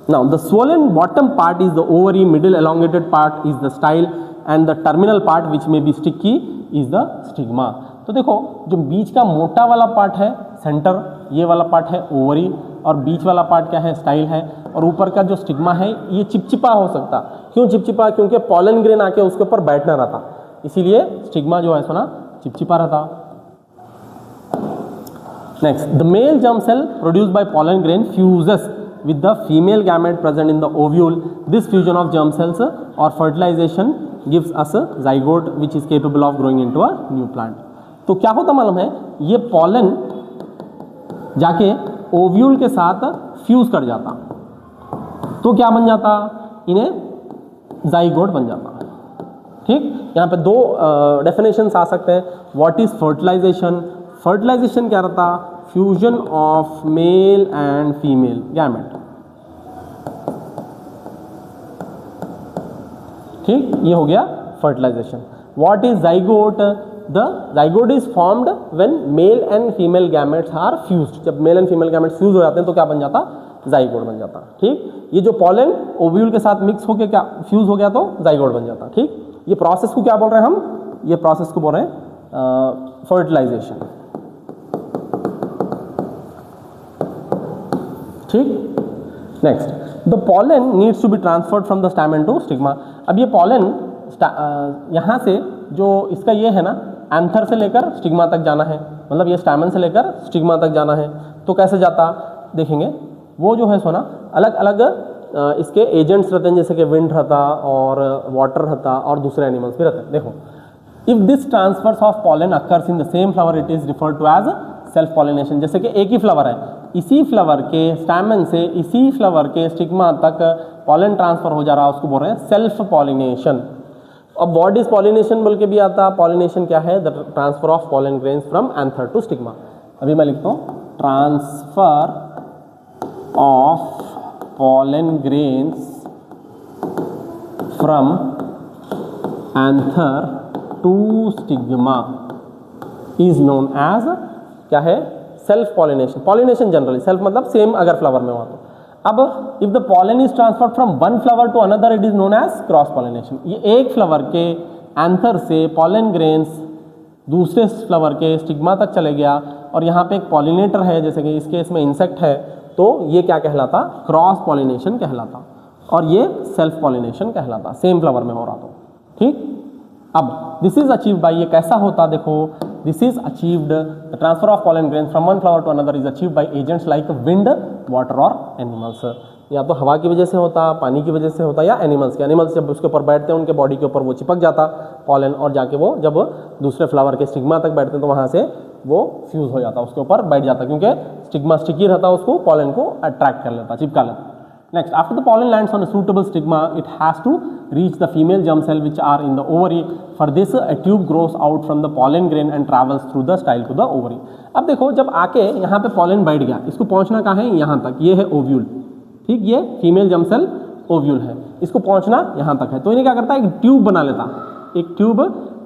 Now the swollen bottom part is the ovary, middle elongated part is the style and the terminal part which may be sticky is the stigma। तो देखो जो बीच का मोटा वाला पार्ट है सेंटर, ये वाला part है ओवरी, और बीच वाला पार्ट क्या है, स्टाइल है, और ऊपर का जो स्टिग्मा है ये चिपचिपा हो सकता। क्यों चिपचिपा, क्योंकि पॉलन ग्रेन आके उसके ऊपर बैठना रहता, इसीलिए स्टिग्मा जो है सो ना चिपचिपा रहता। Next, the male germ cell produced by pollen grain fuses with the female gamete present in the ovule. This fusion of germ cells or fertilization gives us a zygote which is capable of growing into a new plant। तो क्या होता मालूम है, ये pollen जाके ovule के साथ fuse कर जाता, तो क्या बन जाता, इन्हें जाइगोट बन जाता, ठीक। यहाँ पे 2 डेफिनेशंस आ सकते हैं। व्हाट इज फर्टिलाइजेशन, फर्टिलाइजेशन क्या रहता, fusion of male and female gamete, ठीक, ये हो गया fertilisation. What is zygote, the zygote is formed when male and female gametes are fused. जब male and female gametes fuse हो जाते हैं तो क्या बन जाता, जाइगोट बन जाता, ठीक। ये जो पॉलन ओव्यूल के साथ मिक्स होकर क्या फ्यूज हो गया तो जाइगोट बन जाता, ठीक। ये प्रोसेस को क्या बोल रहे हैं हम, ये प्रोसेस को बोल रहे हैं फर्टिलाइजेशन, ठीक। Next, the pollen needs to be transferred from the stamen to stigma. अब ये पॉलन यहाँ से जो इसका ये है ना, एंथर से लेकर स्टिग्मा तक जाना है, मतलब ये स्टैमेन से लेकर स्टिग्मा तक जाना है, तो कैसे जाता देखेंगे। वो जो है सो ना अलग अलग इसके एजेंट्स रहते हैं, जैसे कि विंड रहता और वाटर रहता और दूसरे एनिमल्स भी रहते हैं। देखो, if this transfers of pollen occurs in the same flower it is referred to as self pollination. जैसे कि एक ही फ्लावर है, इसी फ्लावर के स्टैमेन से इसी फ्लावर के स्टिग्मा तक पॉलन ट्रांसफर हो जा रहा है, उसको बोल रहे हैं सेल्फ पॉलिनेशन। अब व्हाट इज पॉलिनेशन बोल के भी आता, पॉलिनेशन क्या है, the transfer of pollen grains from anther to stigma. अभी मैं लिखता हूँ, transfer of pollen grains from anther to stigma is known as क्या है, self pollination. Pollination generally self मतलब सेम अगर फ्लावर में हुआ तो। अब if the pollen is transferred from one flower to another it is known as cross pollination. ये एक फ्लावर के एंथर से पॉलन ग्रेन्स दूसरे फ्लावर के स्टिग्मा तक चले गया, और यहाँ पे एक पॉलिनेटर है, जैसे कि इस केस में इंसेक्ट है, तो ये क्या कहलाता, क्रॉस पॉलिनेशन कहलाता, और ये सेल्फ पॉलिनेशन कहलाता, सेम फ्लावर में हो रहा तो, ठीक। अब दिस इज अचीव्ड बाय, ये कैसा होता देखो, this is achieved, the transfer of pollen grains from one flower to another is achieved by agents like wind, water और एनिमल्स। या तो हवा की वजह से होता, पानी की वजह से होता, या एनिमल्स के। एनिमल्स जब उसके ऊपर बैठते हैं उनके बॉडी के ऊपर वो चिपक जाता पॉलन, और जाके वो जब दूसरे फ्लावर के स्टिग्मा तक बैठते हैं तो वहाँ से वो फ्यूज हो जाता, उसके ऊपर बैठ जाता, क्योंकि स्टिग्मा स्टिकी रहता, उसको पॉलन को अट्रैक्ट कर लेता, चिपका लेता। Next, after the pollen lands on a suitable stigma, it has to reach the female germ cell which are in the ovary. For this, a tube grows out from the pollen grain and travels through the style to the ovary. अब देखो, जब आके यहाँ पे pollen बैठ गया, इसको पहुँचना कहाँ है, यहाँ तक, ये है ओव्यूल, ठीक, ये फीमेल जर्म सेल ओव्यूल है, इसको पहुँचना यहाँ तक है। तो इन्हें क्या करता है, एक ट्यूब बना लेता, एक ट्यूब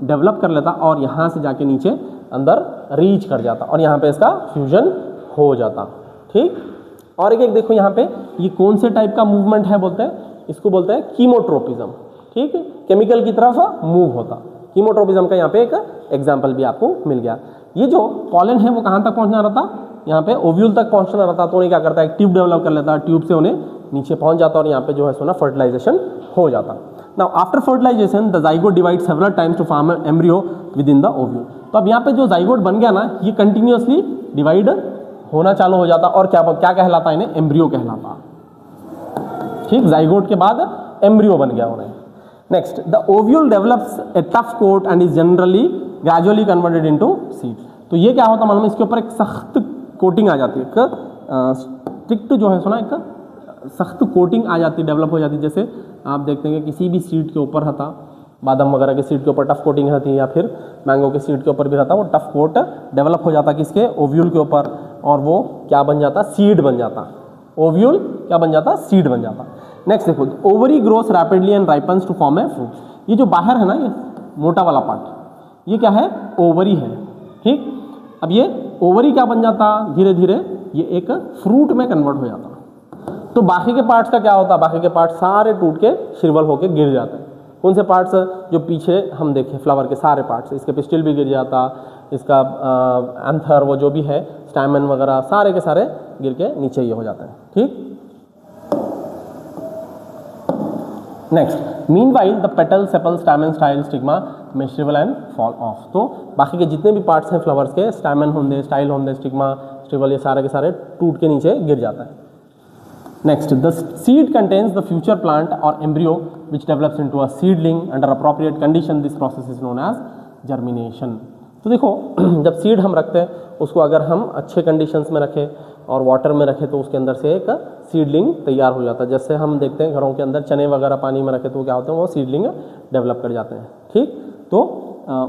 डेवलप कर लेता, और यहाँ से जाके नीचे अंदर रीच कर जाता, और यहाँ पे इसका फ्यूजन हो जाता, ठीक। और एक देखो यहाँ पे, ये कौन से टाइप का मूवमेंट है बोलते हैं, इसको बोलते हैं कीमोट्रोपिज्म, ठीक है, केमिकल की तरफ मूव होता। कीमोट्रोपिज्म का यहाँ पे एक एग्जांपल भी आपको मिल गया। ये जो पॉलन है वो कहाँ तक पहुँचना रहता, यहाँ पे ओव्यूल तक पहुँचना रहता, तो उन्हें क्या करता है, एक ट्यूब डेवलप कर लेता, ट्यूब से उन्हें नीचे पहुँच जाता, और यहाँ पे जो है सो ना फर्टिलाइजेशन हो जाता। Now after fertilization the zygote divide several times to form embryo within the ovule. तो अब यहाँ पे जो जाइगोट बन गया ना, ये कंटिन्यूअसली डिवाइड होना चालू हो जाता, और क्या क्या कहलाता, इन्हें एम्ब्रियो कहलाता, ठीक। जाइगोट के बाद एम्ब्रियो बन गया उन्हें। Next, the ovule develops a tough coat and is generally gradually converted into seed. तो ये क्या होता मालूम है, इसके ऊपर एक सख्त कोटिंग आ जाती है, एक स्ट्रिक्ट जो है सो ना एक सख्त कोटिंग आ जाती, डेवलप हो जाती। जैसे आप देखते हैं कि किसी भी सीड के ऊपर रहता, बादाम वगैरह के सीड के ऊपर टफ कोटिंग रहती है, या फिर मैंगो के सीड के ऊपर भी रहता, वो टफ कोट डेवलप हो जाता किसके, ओव्यूल के ऊपर, और वो क्या बन जाता, सीड बन जाता। ओव्यूल क्या बन जाता, सीड बन जाता। नेक्स्ट देखो, ovary grows rapidly and ripens to form a fruit. ये जो बाहर है ना, ये मोटा वाला पार्ट, ये क्या है, ओवरी है, ठीक। अब ये ओवरी क्या बन जाता, धीरे धीरे ये एक फ्रूट में कन्वर्ट हो जाता। तो बाकी के पार्ट्स का क्या होता, बाकी के पार्ट्स सारे टूट के श्रिवल होके गिर जाते हैं। कौन से पार्ट्स, जो पीछे हम देखें फ्लावर के सारे पार्ट्स, इसके पिस्टिल भी गिर जाता, इसका एंथर वो जो भी है, स्टैमेन वगैरह सारे के सारे गिर के नीचे ये हो जाते हैं, ठीक। Next, meanwhile the petal, sepal, stamen, style, stigma में श्रिवल एंड फॉल ऑफ। तो बाकी के जितने भी पार्ट्स हैं फ्लावर्स के, स्टैमेन होंगे, स्टाइल होंगे, स्टिग्मा, श्रिवल, ये सारे के सारे टूट के नीचे गिर जाता है। Next, the seed contains the future plant or embryo which develops into a seedling under appropriate condition. This process is known as germination. तो देखो, जब सीड हम रखते हैं उसको अगर हम अच्छे कंडीशंस में रखें और वाटर में रखें तो उसके अंदर से एक सीडलिंग तैयार हो जाता है। जैसे हम देखते हैं घरों के अंदर चने वगैरह पानी में रखें तो क्या होते हैं, वो सीडलिंग डेवलप कर जाते हैं, ठीक। तो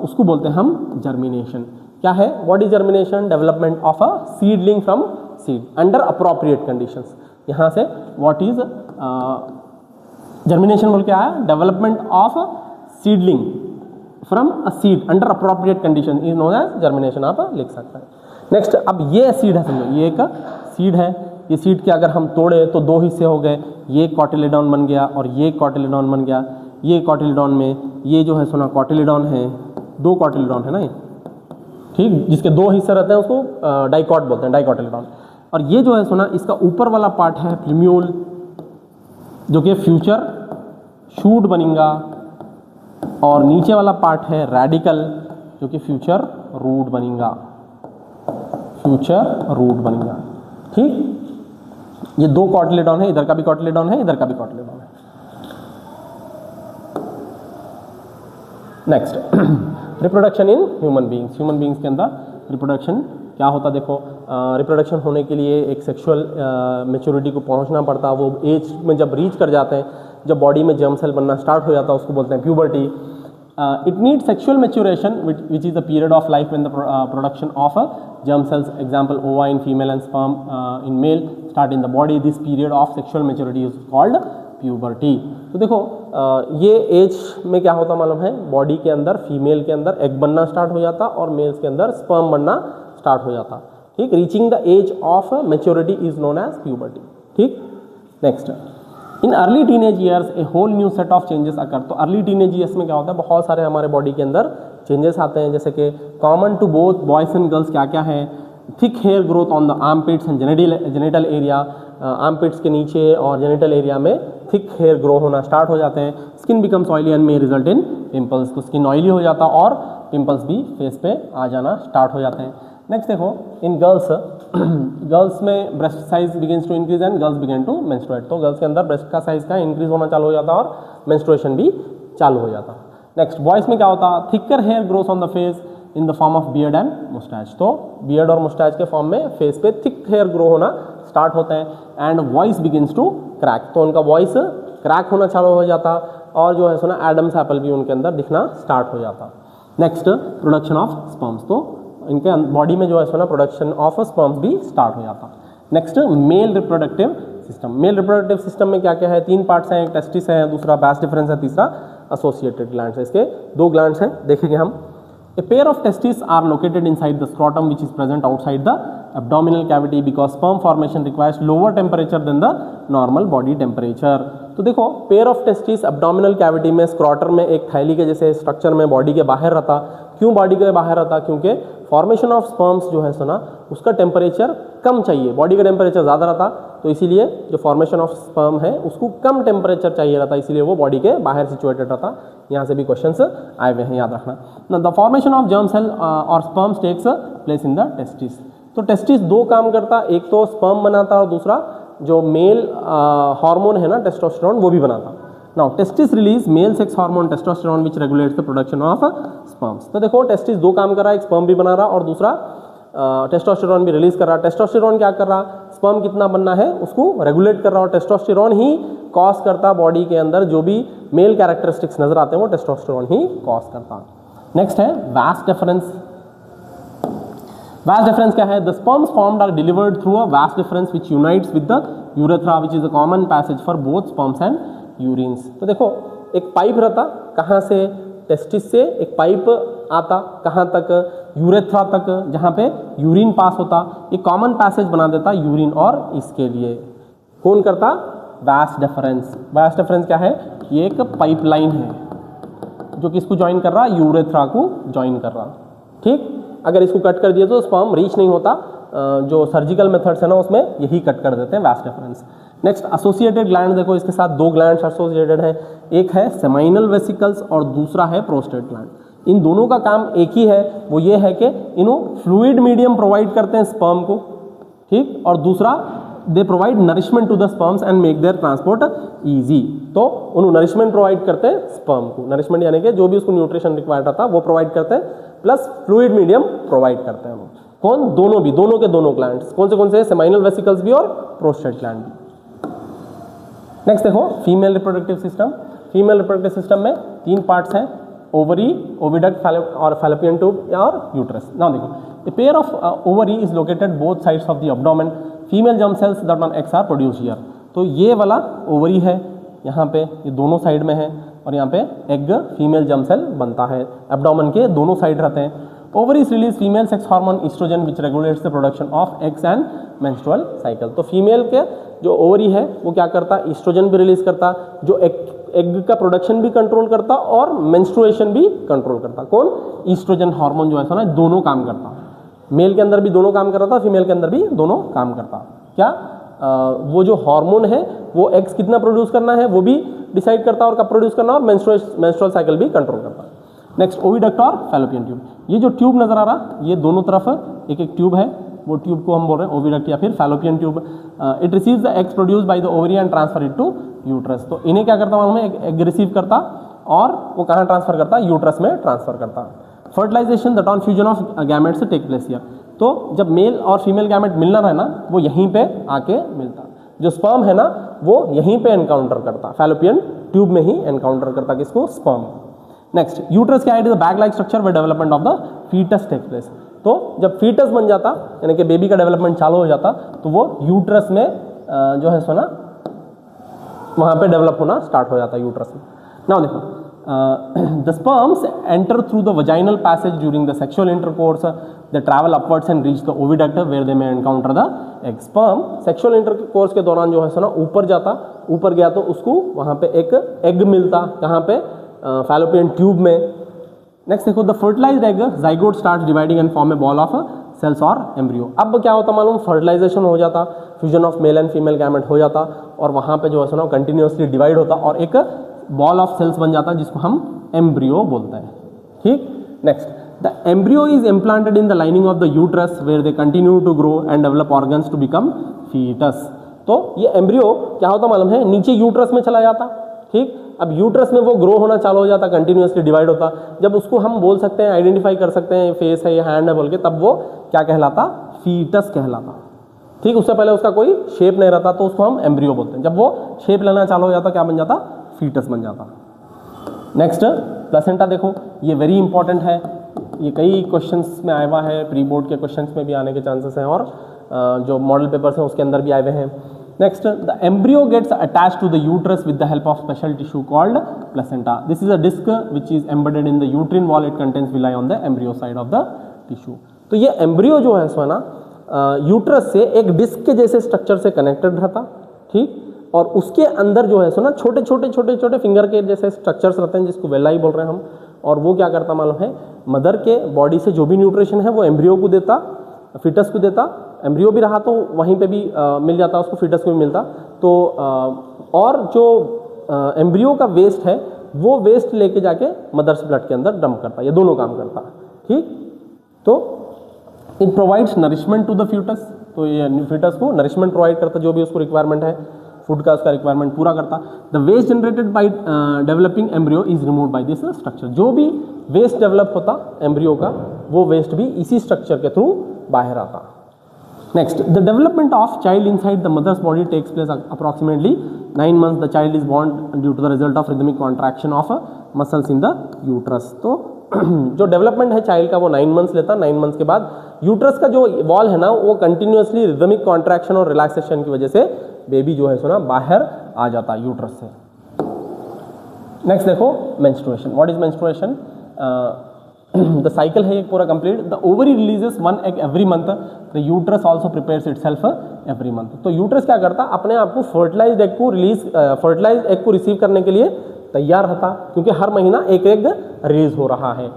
उसको बोलते हैं हम जर्मिनेशन। क्या है, what is germination, development of a seedling from seed under appropriate conditions. यहाँ से व्हाट इज जर्मिनेशन बोल के आया, development of seedling from a seed under appropriate condition is known as germination, आप लिख सकते हैं। नेक्स्ट, अब ये सीड है, समझो ये एक सीड है। ये सीड के अगर हम तोड़े तो दो हिस्से हो गए, ये कॉटिलेडॉन बन गया और ये कॉटिलेडॉन बन गया। ये कॉटिलेडॉन में ये जो है सुना कॉटिलेडॉन है, दो कॉटिलेडॉन है ना ये, ठीक, जिसके दो हिस्से रहते हैं उसको डाइकॉट बोलते हैं, डाइकॉटिलेडॉन। और ये जो है सुना इसका ऊपर वाला पार्ट है प्लूम्यूल, जो कि फ्यूचर शूट बनेगा, और नीचे वाला पार्ट है रेडिकल, जो कि फ्यूचर रूट बनेगा, फ्यूचर रूट बनेगा, ठीक। ये दो कॉटिलेडॉन है, इधर का भी कॉटिलेडॉन है, इधर का भी कॉटिलेडॉन है। Next, reproduction in human beings. Human beings के अंदर रिप्रोडक्शन क्या होता, देखो रिप्रोडक्शन होने के लिए एक सेक्सुअल मैच्योरिटी को पहुंचना पड़ता है। वो एज में जब रीच कर जाते हैं, जब बॉडी में जर्म सेल बनना स्टार्ट हो जाता है, उसको बोलते हैं puberty. It need sexual maturation which is the period of life when the production of germ cells, example ova in female and sperm in male start in the body. This period of sexual maturity is called puberty. तो देखो ये as में क्या होता मालूम है, body के अंदर फीमेल के अंदर एग बनना स्टार्ट हो जाता और मेल्स के अंदर स्पर्म बनना स्टार्ट हो जाता, ठीक। Reaching the age of maturity is known as puberty, ठीक। Next, in early teenage years a whole new set of changes occur. तो अर्ली टीनेज ईयर्स में क्या होता है, बहुत सारे हमारे बॉडी के अंदर चेंजेस आते हैं, जैसे कि common to both boys and girls क्या क्या है, thick hair growth on the armpits and genital area. Armpits के नीचे और जेनिटल एरिया में थिक हेयर ग्रो होना स्टार्ट हो जाते हैं। Skin becomes oily and may result in pimples. तो स्किन ऑयली हो जाता और पिंपल्स भी फेस पे आ जाना स्टार्ट हो जाते हैं। नेक्स्ट देखो, इन गर्ल्स, गर्ल्स में breast size begins to increase and girls begin to menstruate. तो गर्ल्स के अंदर ब्रेस्ट का साइज का इंक्रीज होना चालू हो जाता और मेंस्ट्रुएशन भी चालू हो जाता। नेक्स्ट, बॉयज में क्या होता, thicker hair grows on the face in the form of beard and moustache. तो बियर्ड और मुस्टैच के फॉर्म में फेस पे थिक हेयर ग्रो होना स्टार्ट होते हैं। And voice begins to crack, तो उनका वॉइस क्रैक होना चालू हो जाता और जो है सुना एडम्स एप्पल भी उनके अंदर दिखना स्टार्ट हो जाता। Next, production of sperms. तो इनके बॉडी में जो है सुना प्रोडक्शन ऑफ स्पर्म्स भी स्टार्ट हो जाता। Next, male reproductive system. Male reproductive system में क्या क्या है, तीन पार्ट्स हैं, एक टेस्टिस है, दूसरा बैस डिफरेंस है, तीसरा एसोसिएटेड ग्लैंड्स है। इसके दो ग्लैंड्स हैं, देखेंगे हम। A pair of testes are located inside the scrotum which is present outside the abdominal cavity because sperm formation requires lower temperature than the normal body temperature। तो देखो, pair of testis abdominal cavity में स्क्रॉटर में एक थैली के जैसे structure में body के बाहर रहता। क्यों बॉडी के बाहर रहता, क्योंकि फॉर्मेशन ऑफ स्पर्म्स जो है सुना उसका टेम्परेचर कम चाहिए, बॉडी का टेम्परेचर ज़्यादा रहता, तो इसीलिए जो फॉर्मेशन ऑफ स्पर्म है उसको कम टेम्परेचर चाहिए रहता, इसीलिए वो बॉडी के बाहर सिचुएटेड रहता। यहाँ से भी क्वेश्चंस आए हुए हैं, याद रखना। The formation of germ cell और sperms takes place in the testis. तो टेस्टिस दो काम करता, एक तो स्पर्म बनाता और दूसरा जो मेल हार्मोन है ना टेस्टोस्टेरोन वो भी बनाता। Now testis release male sex hormone testosterone which regulates the production of sperms. तो देखो टेस्टिस दो काम कर रहा है, एक स्पर्म भी बना रहा और दूसरा टेस्टोस्टेरोन भी रिलीज कर रहा है। टेस्टोस्टेरोन क्या कर रहा है, स्पर्म कितना बनना है उसको रेगुलेट कर रहा है, और टेस्टोस्टेरोन ही कॉज करता बॉडी के अंदर जो भी मेल कैरेक्टरिस्टिक्स नजर आते हैं वो टेस्टोस्टेरोन ही कॉज करता। नेक्स्ट है वास डिफरेंस। वास डिफरेंस क्या है, the sperms formed are delivered through a vas deferens which unites with the urethra which is a common passage for both sperms and urines. तो देखो एक pipe रहता, कहाँ से, टेस्टिस से एक पाइप आता कहाँ तक, यूरेथ्रा तक, जहाँ पे यूरिन पास होता, एक कॉमन पैसेज बना देता यूरिन और इसके लिए। कौन करता, वास डिफरेंस। वास डिफरेंस क्या है, ये एक पाइपलाइन है जो किसको ज्वाइन कर रहा, यूरेथ्रा को ज्वाइन कर रहा। ठीक, अगर इसको कट कर दिया तो स्पर्म रीच नहीं होता, जो सर्जिकल मेथड्स है ना उसमें यही कट कर देते हैं vas deferens. Next associated gland, देखो इसके साथ दो ग्लैंड्स एसोसिएटेड है, एक है सेमाइनल वेसिकल्स और दूसरा है प्रोस्टेट ग्लैंड। इन दोनों का काम एक ही है, वो ये है कि इन्हों फ्लूइड मीडियम प्रोवाइड करते हैं स्पर्म को, ठीक, और दूसरा they provide nourishment to the sperms and make their transport easy. तो उन्होंने नरिशमेंट प्रोवाइड करते हैं स्पर्म को, नरिशमेंट यानी कि जो भी उसको न्यूट्रिशन रिक्वायर्ड रहता है वो प्रोवाइड करते हैं, प्लस फ्लूइड मीडियम प्रोवाइड करते हैं वो। कौन, दोनों भी, दोनों के दोनों ग्लैंड्स। कौन से सेमाइनल वेसिकल्स भी और प्रोस्टेट ग्लैंड भी। नेक्स्ट देखो female reproductive system. Female reproductive system में तीन पार्ट्स हैं, ओवरी, ओविडक्ट और फैलोपियन ट्यूब और यूट्रस। नाउ देखो, a pair of ovary is located both sides of the abdomen. Female germ cells that on eggs are produced here. तो ये वाला ovary है यहाँ पे, ये दोनों साइड में है, और यहाँ पे एग फीमेल जर्म सेल बनता है, एब्डोमेन के दोनों साइड रहते हैं। Ovaries release female sex hormone oestrogen which regulates the production of eggs and menstrual cycle. तो फीमेल के जो ओवरी है वो क्या करता है, ईस्ट्रोजन भी रिलीज करता, जो एग का प्रोडक्शन भी कंट्रोल करता और मेंस्ट्रुएशन भी कंट्रोल करता। कौन, ईस्ट्रोजन हार्मोन जो है ना दोनों काम करता, मेल के अंदर भी दोनों काम कर रहा था, फीमेल के अंदर भी दोनों काम करता। क्या वो जो हार्मोन है वो एग्स कितना प्रोड्यूस करना है वो भी डिसाइड करता और कब प्रोड्यूस करना, और मेंस्ट्रुअल साइकिल भी कंट्रोल करता। नेक्स्ट ओविडक्ट और फैलोपियन ट्यूब। ये जो ट्यूब नजर आ रहा, ये दोनों तरफ एक एक ट्यूब है, वो ट्यूब को हम बोल रहे हैं ओविडक्ट या फिर fallopian tube. It receives the eggs produce by the ovary and transfer it to uterus. तो इन्हें क्या करता मालूम है, एग रिसीव करता और वो कहाँ ट्रांसफर करता, यूट्रस में ट्रांसफर करता। फर्टिलाइजेशन द टॉन fusion of gametes take place here. तो जब मेल और फीमेल गैमेट मिलना रहे ना, वो यहीं पे आके मिलता, जो स्पर्म है ना वो यहीं पे एनकाउंटर करता, फैलोपियन ट्यूब में ही एनकाउंटर करता किसको, स्पर्म। नेक्स्ट यूट्रस क्या है, it is a bag like structure where development of the foetus take place. तो जब फीटस बन जाता यानी कि बेबी का डेवलपमेंट चालू हो जाता, तो वो यूट्रस में जो है सोना वहाँ पे डेवलप होना स्टार्ट हो जाता यूट्रस में। नाउ देखो, the sperms enter through the vaginal passage during the sexual intercourse. They travel upwards and reach the oviduct where they may encounter the egg. Sperm sexual intercourse के दौरान जो है सो ना ऊपर जाता, ऊपर गया तो उसको वहाँ पे एक एग मिलता, कहाँ पे, फैलोपियन ट्यूब में। नेक्स्ट देखो, the fertilized egg zygote starts dividing and form a ball of cells और एम्ब्रियो। अब क्या होता मालूम, फर्टिलाइजेशन हो जाता, fusion of male and female gamete हो जाता, और वहाँ पे जो है सो ना कंटिन्यूसली डिवाइड होता और एक बॉल ऑफ सेल्स बन जाता जिसको हम एम्ब्रियो बोलते हैं। ठीक, next, the embryo is implanted in the lining of the uterus where they continue to grow and develop organs to become foetus. तो ये एम्ब्रियो क्या होता मालूम है, नीचे यूट्रस में चला जाता। ठीक, अब यूट्रस में वो ग्रो होना चालू हो जाता, कंटिन्यूसली डिवाइड होता, जब उसको हम बोल सकते हैं, आइडेंटिफाई कर सकते हैं फेस है या हैंड है बोल के, तब वो क्या कहलाता, फीटस कहलाता। ठीक, उससे पहले उसका कोई शेप नहीं रहता तो उसको हम एम्ब्रियो बोलते हैं, जब वो शेप लेना चालू हो जाता क्या बन जाता, फीटस बन जाता। नेक्स्ट प्लेसेंटा देखो, ये वेरी इंपॉर्टेंट है, ये कई क्वेश्चंस में आया हुआ है, प्री बोर्ड के क्वेश्चंस में भी आने के चांसेस हैं, और जो मॉडल पेपर्स हैं उसके अंदर भी आए हुए हैं। Next, the embryo gets attached to the uterus with the help of special tissue called placenta. This is a disc which is embedded in the uterine wall, it contains villi on the embryo side of the tissue. तो ये embryo जो है सो ना uterus से एक disc के जैसे structure से कनेक्टेड रहता। ठीक, और उसके अंदर जो है सो ना छोटे छोटे फिंगर के जैसे स्ट्रक्चर्स रहते हैं जिसको वेलाई बोल रहे हैं हम, और वो क्या करता मालूम है, मदर के बॉडी से जो भी न्यूट्रिशन है वो एम्ब्रियो को देता, फीटस को देता। एम्ब्रियो भी रहा तो वहीं पे भी मिल जाता उसको, फीटस को भी मिलता। तो और जो एम्ब्रियो का वेस्ट है वो वेस्ट लेके जाके मदर्स ब्लड के अंदर डंप करता, ये दोनों काम करता। ठीक, तो it provides nourishment to the foetus, तो ये फीटस को नरिशमेंट प्रोवाइड करता, जो भी उसको रिक्वायरमेंट है फूड का, उसका रिक्वायरमेंट पूरा करता। The waste generated by developing embryo is remove by this structure. जो भी वेस्ट डेवलप होता एम्ब्रियो का, वो वेस्ट भी इसी स्ट्रक्चर के थ्रू बाहर आता। Next, the development of child inside the mother's body takes place approximately 9 months the child is born due to the result of rhythmic contraction of muscles in the uterus. तो जो development है child का वो 9 months लेता। 9 months के बाद uterus का जो वॉल है ना वो कंटिन्यूसली रिदमिक कॉन्ट्रैक्शन और रिलैक्सेशन की वजह से बेबी जो है सो ना बाहर आ जाता है यूट्रस से। नेक्स्ट देखो menstruation. What is menstruation? The cycle है ये पूरा complete. The ovary releases 1 egg every month, the uterus also prepares itself every month. तो यूट्रस क्या करता, अपने आप को फर्टिलाइज्ड एग को फर्टिलाइज्ड एग को रिसीव करने के लिए तैयार रहता, क्योंकि हर महीना एक एग रिलीज हो रहा है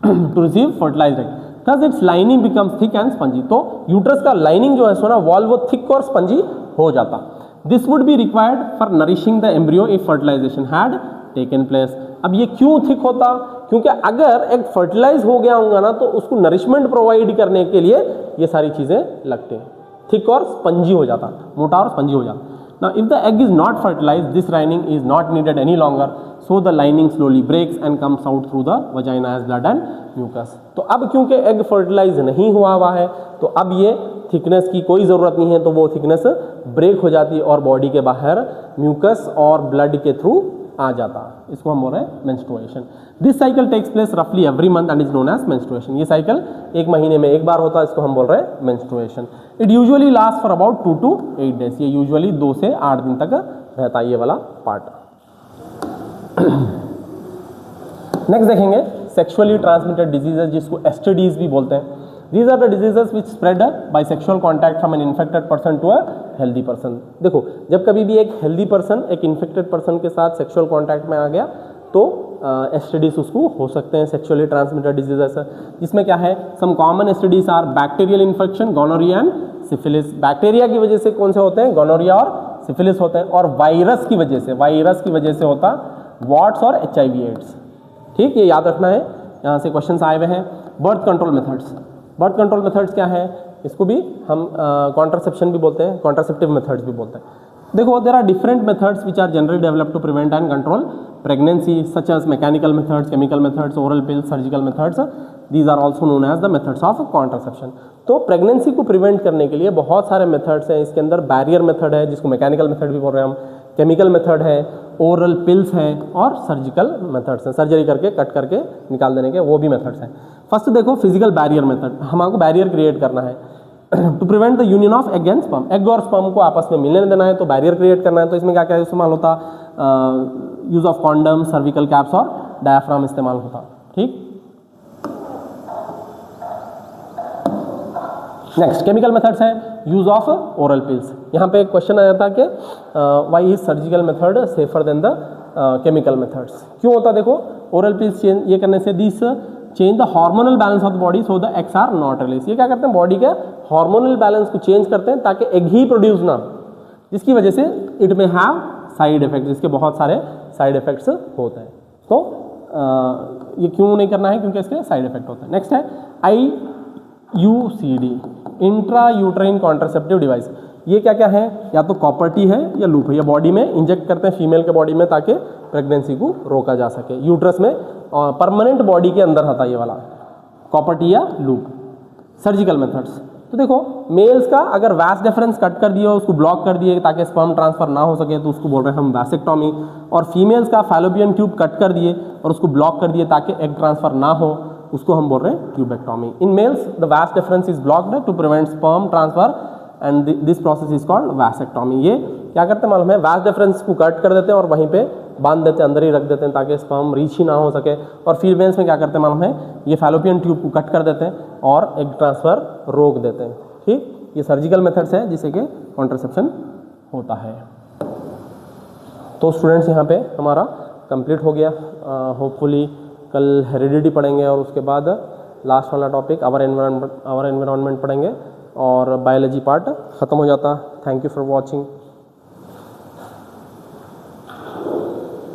to receive fertilized egg. Thus its lining becomes thick and spongy. तो यूट्रस का लाइनिंग जो है सो ना वॉल वो थिक और स्पंजी हो जाता। This would be required for nourishing the embryo if fertilization had taken place. अब ये क्यों थिक होता? क्योंकि अगर एक फर्टिलाइज हो गया होगा ना तो उसको नरिशमेंट प्रोवाइड करने के लिए ये सारी चीजें लगते हैं, थिक और स्पंजी हो जाता, मोटा और स्पंजी हो जाता। Now if the egg is not fertilized this lining is not needed any longer, so the lining slowly breaks and comes out through the vagina as blood and mucus. तो अब क्योंकि egg fertilize नहीं हुआ है तो अब ये thickness की कोई ज़रूरत नहीं है, तो वो थिकनेस ब्रेक हो जाती और बॉडी के बाहर म्यूकस और ब्लड के थ्रू आ जाता। इसको हम बोल रहे हैं menstruation. This cycle takes place रफली every month and is known as menstruation. ये साइकिल एक महीने में एक बार होता है, इसको हम बोल रहे हैं menstruation. It usually last for about 2 to 8 days। ये यूजुअली 2 से 8 दिन तक रहता है ये वाला पार्ट। नेक्स्ट देखेंगे सेक्सुअली ट्रांसमिटेड डिजीजेज, जिसको एसटीडीज भी बोलते हैं। These are the diseases which spread by sexual contact from an infected person to a healthy person। देखो, जब कभी भी एक हेल्दी पर्सन एक इन्फेक्टेड पर्सन के साथ सेक्सुअल कॉन्टैक्ट में आ गया तो एसटीडीज उसको हो सकते हैं, सेक्सुअली ट्रांसमिटेड डिजीजेस। जिसमें क्या है, some common STDs are bacterial infection, gonorrhoea and syphilis. Bacteria की वजह से कौन से होते हैं? गोनोरिया और सिफिलिस होते हैं। और वायरस की वजह से होता वॉट्स और HIV एड्स। ठीक, ये याद रखना है, यहाँ से क्वेश्चन आए हुए हैं। Birth control methods. Birth control methods क्या है? इसको भी हम कॉन्ट्रासेप्शन भी बोलते हैं, कॉन्ट्रासेप्टिव मेथड्स भी बोलते हैं। देखो, there are different methods which are generally developed to prevent and control pregnancy, such as mechanical methods, chemical methods, oral pills, surgical methods. These are also known as the methods of contraception. तो pregnancy को prevent करने के लिए बहुत सारे methods हैं। इसके अंदर बैरियर मेथड है, जिसको मैकेनिकल मेथड भी बोल रहे हैं हम, केमिकल मेथड है, ओरल पिल्स हैं, और सर्जिकल मेथड्स हैं, सर्जरी करके कट करके निकाल देने के, वो भी मेथड्स हैं। फर्स्ट देखो फिजिकल बैरियर मेथड। हमको बैरियर क्रिएट करना है to prevent the union of egg and sperm. Egg और स्पर्म को आपस में मिलने देना है, तो बैरियर क्रिएट करना है। तो इसमें क्या क्या इस्तेमाल होता? Use of condom, cervical caps और डायफ्राम इस्तेमाल होता। ठीक, नेक्स्ट केमिकल मेथड्स है, यूज ऑफ ओरल पिल्स। यहाँ पे एक क्वेश्चन आया था कि why is surgical method safer than the chemical methods. क्यों होता? देखो, ओरल पिल्स ये करने से this change the hormonal balance of the body so the eggs are not release. ये क्या करते हैं? बॉडी के हार्मोनल बैलेंस को चेंज करते हैं ताकि एग ही प्रोड्यूस ना, जिसकी वजह से इट में हैव साइड इफेक्ट्स, जिसके बहुत सारे साइड इफेक्ट्स होते हैं। तो ये क्यों नहीं करना है? क्योंकि इसके साइड इफेक्ट होते हैं। नेक्स्ट है IUCD, intra uterine contraceptive device. ये क्या क्या है? या तो कॉपर टी है या लूप है। ये बॉडी में इंजेक्ट करते हैं फीमेल के बॉडी में ताकि प्रेगनेंसी को रोका जा सके। यूट्रस में परमानेंट बॉडी के अंदर आता ये वाला कॉपर टी या लूप। सर्जिकल मेथड्स, तो देखो मेल्स का अगर वैस डिफरेंस कट कर दिया, उसको ब्लॉक कर दिए ताकि स्पर्म ट्रांसफर ना हो सके, तो उसको बोल रहे हैं हम वैसेक्टॉमी। और फीमेल्स का फैलोपियन ट्यूब कट कर दिए और उसको ब्लॉक कर दिए ताकि एग ट्रांसफर ना हो, उसको हम बोल रहे हैं tubectomy. In males the vas deferens is blocked to prevent sperm transfer and this process is called vasectomy. ये क्या करते हैं मालूम है? वैस डिफरेंस को कट कर देते हैं और वहीं पे बांध देते हैं, अंदर ही रख देते हैं ताकि स्पर्म रीच ही ना हो सके। और फीमेल्स में क्या करते हैं मालूम है? ये फैलोपियन ट्यूब को कट कर देते हैं और एग ट्रांसफर रोक देते हैं। ठीक, ये सर्जिकल मेथड्स है जिससे कि कॉन्ट्रासेप्शन होता है। तो स्टूडेंट्स यहाँ पे हमारा कंप्लीट हो गया। होपफुली कल हेरिडिटी पढ़ेंगे और उसके बाद लास्ट वाला टॉपिक आवर एनवायरनमेंट पढ़ेंगे और बायोलॉजी पार्ट ख़त्म हो जाता। Thank you for watching.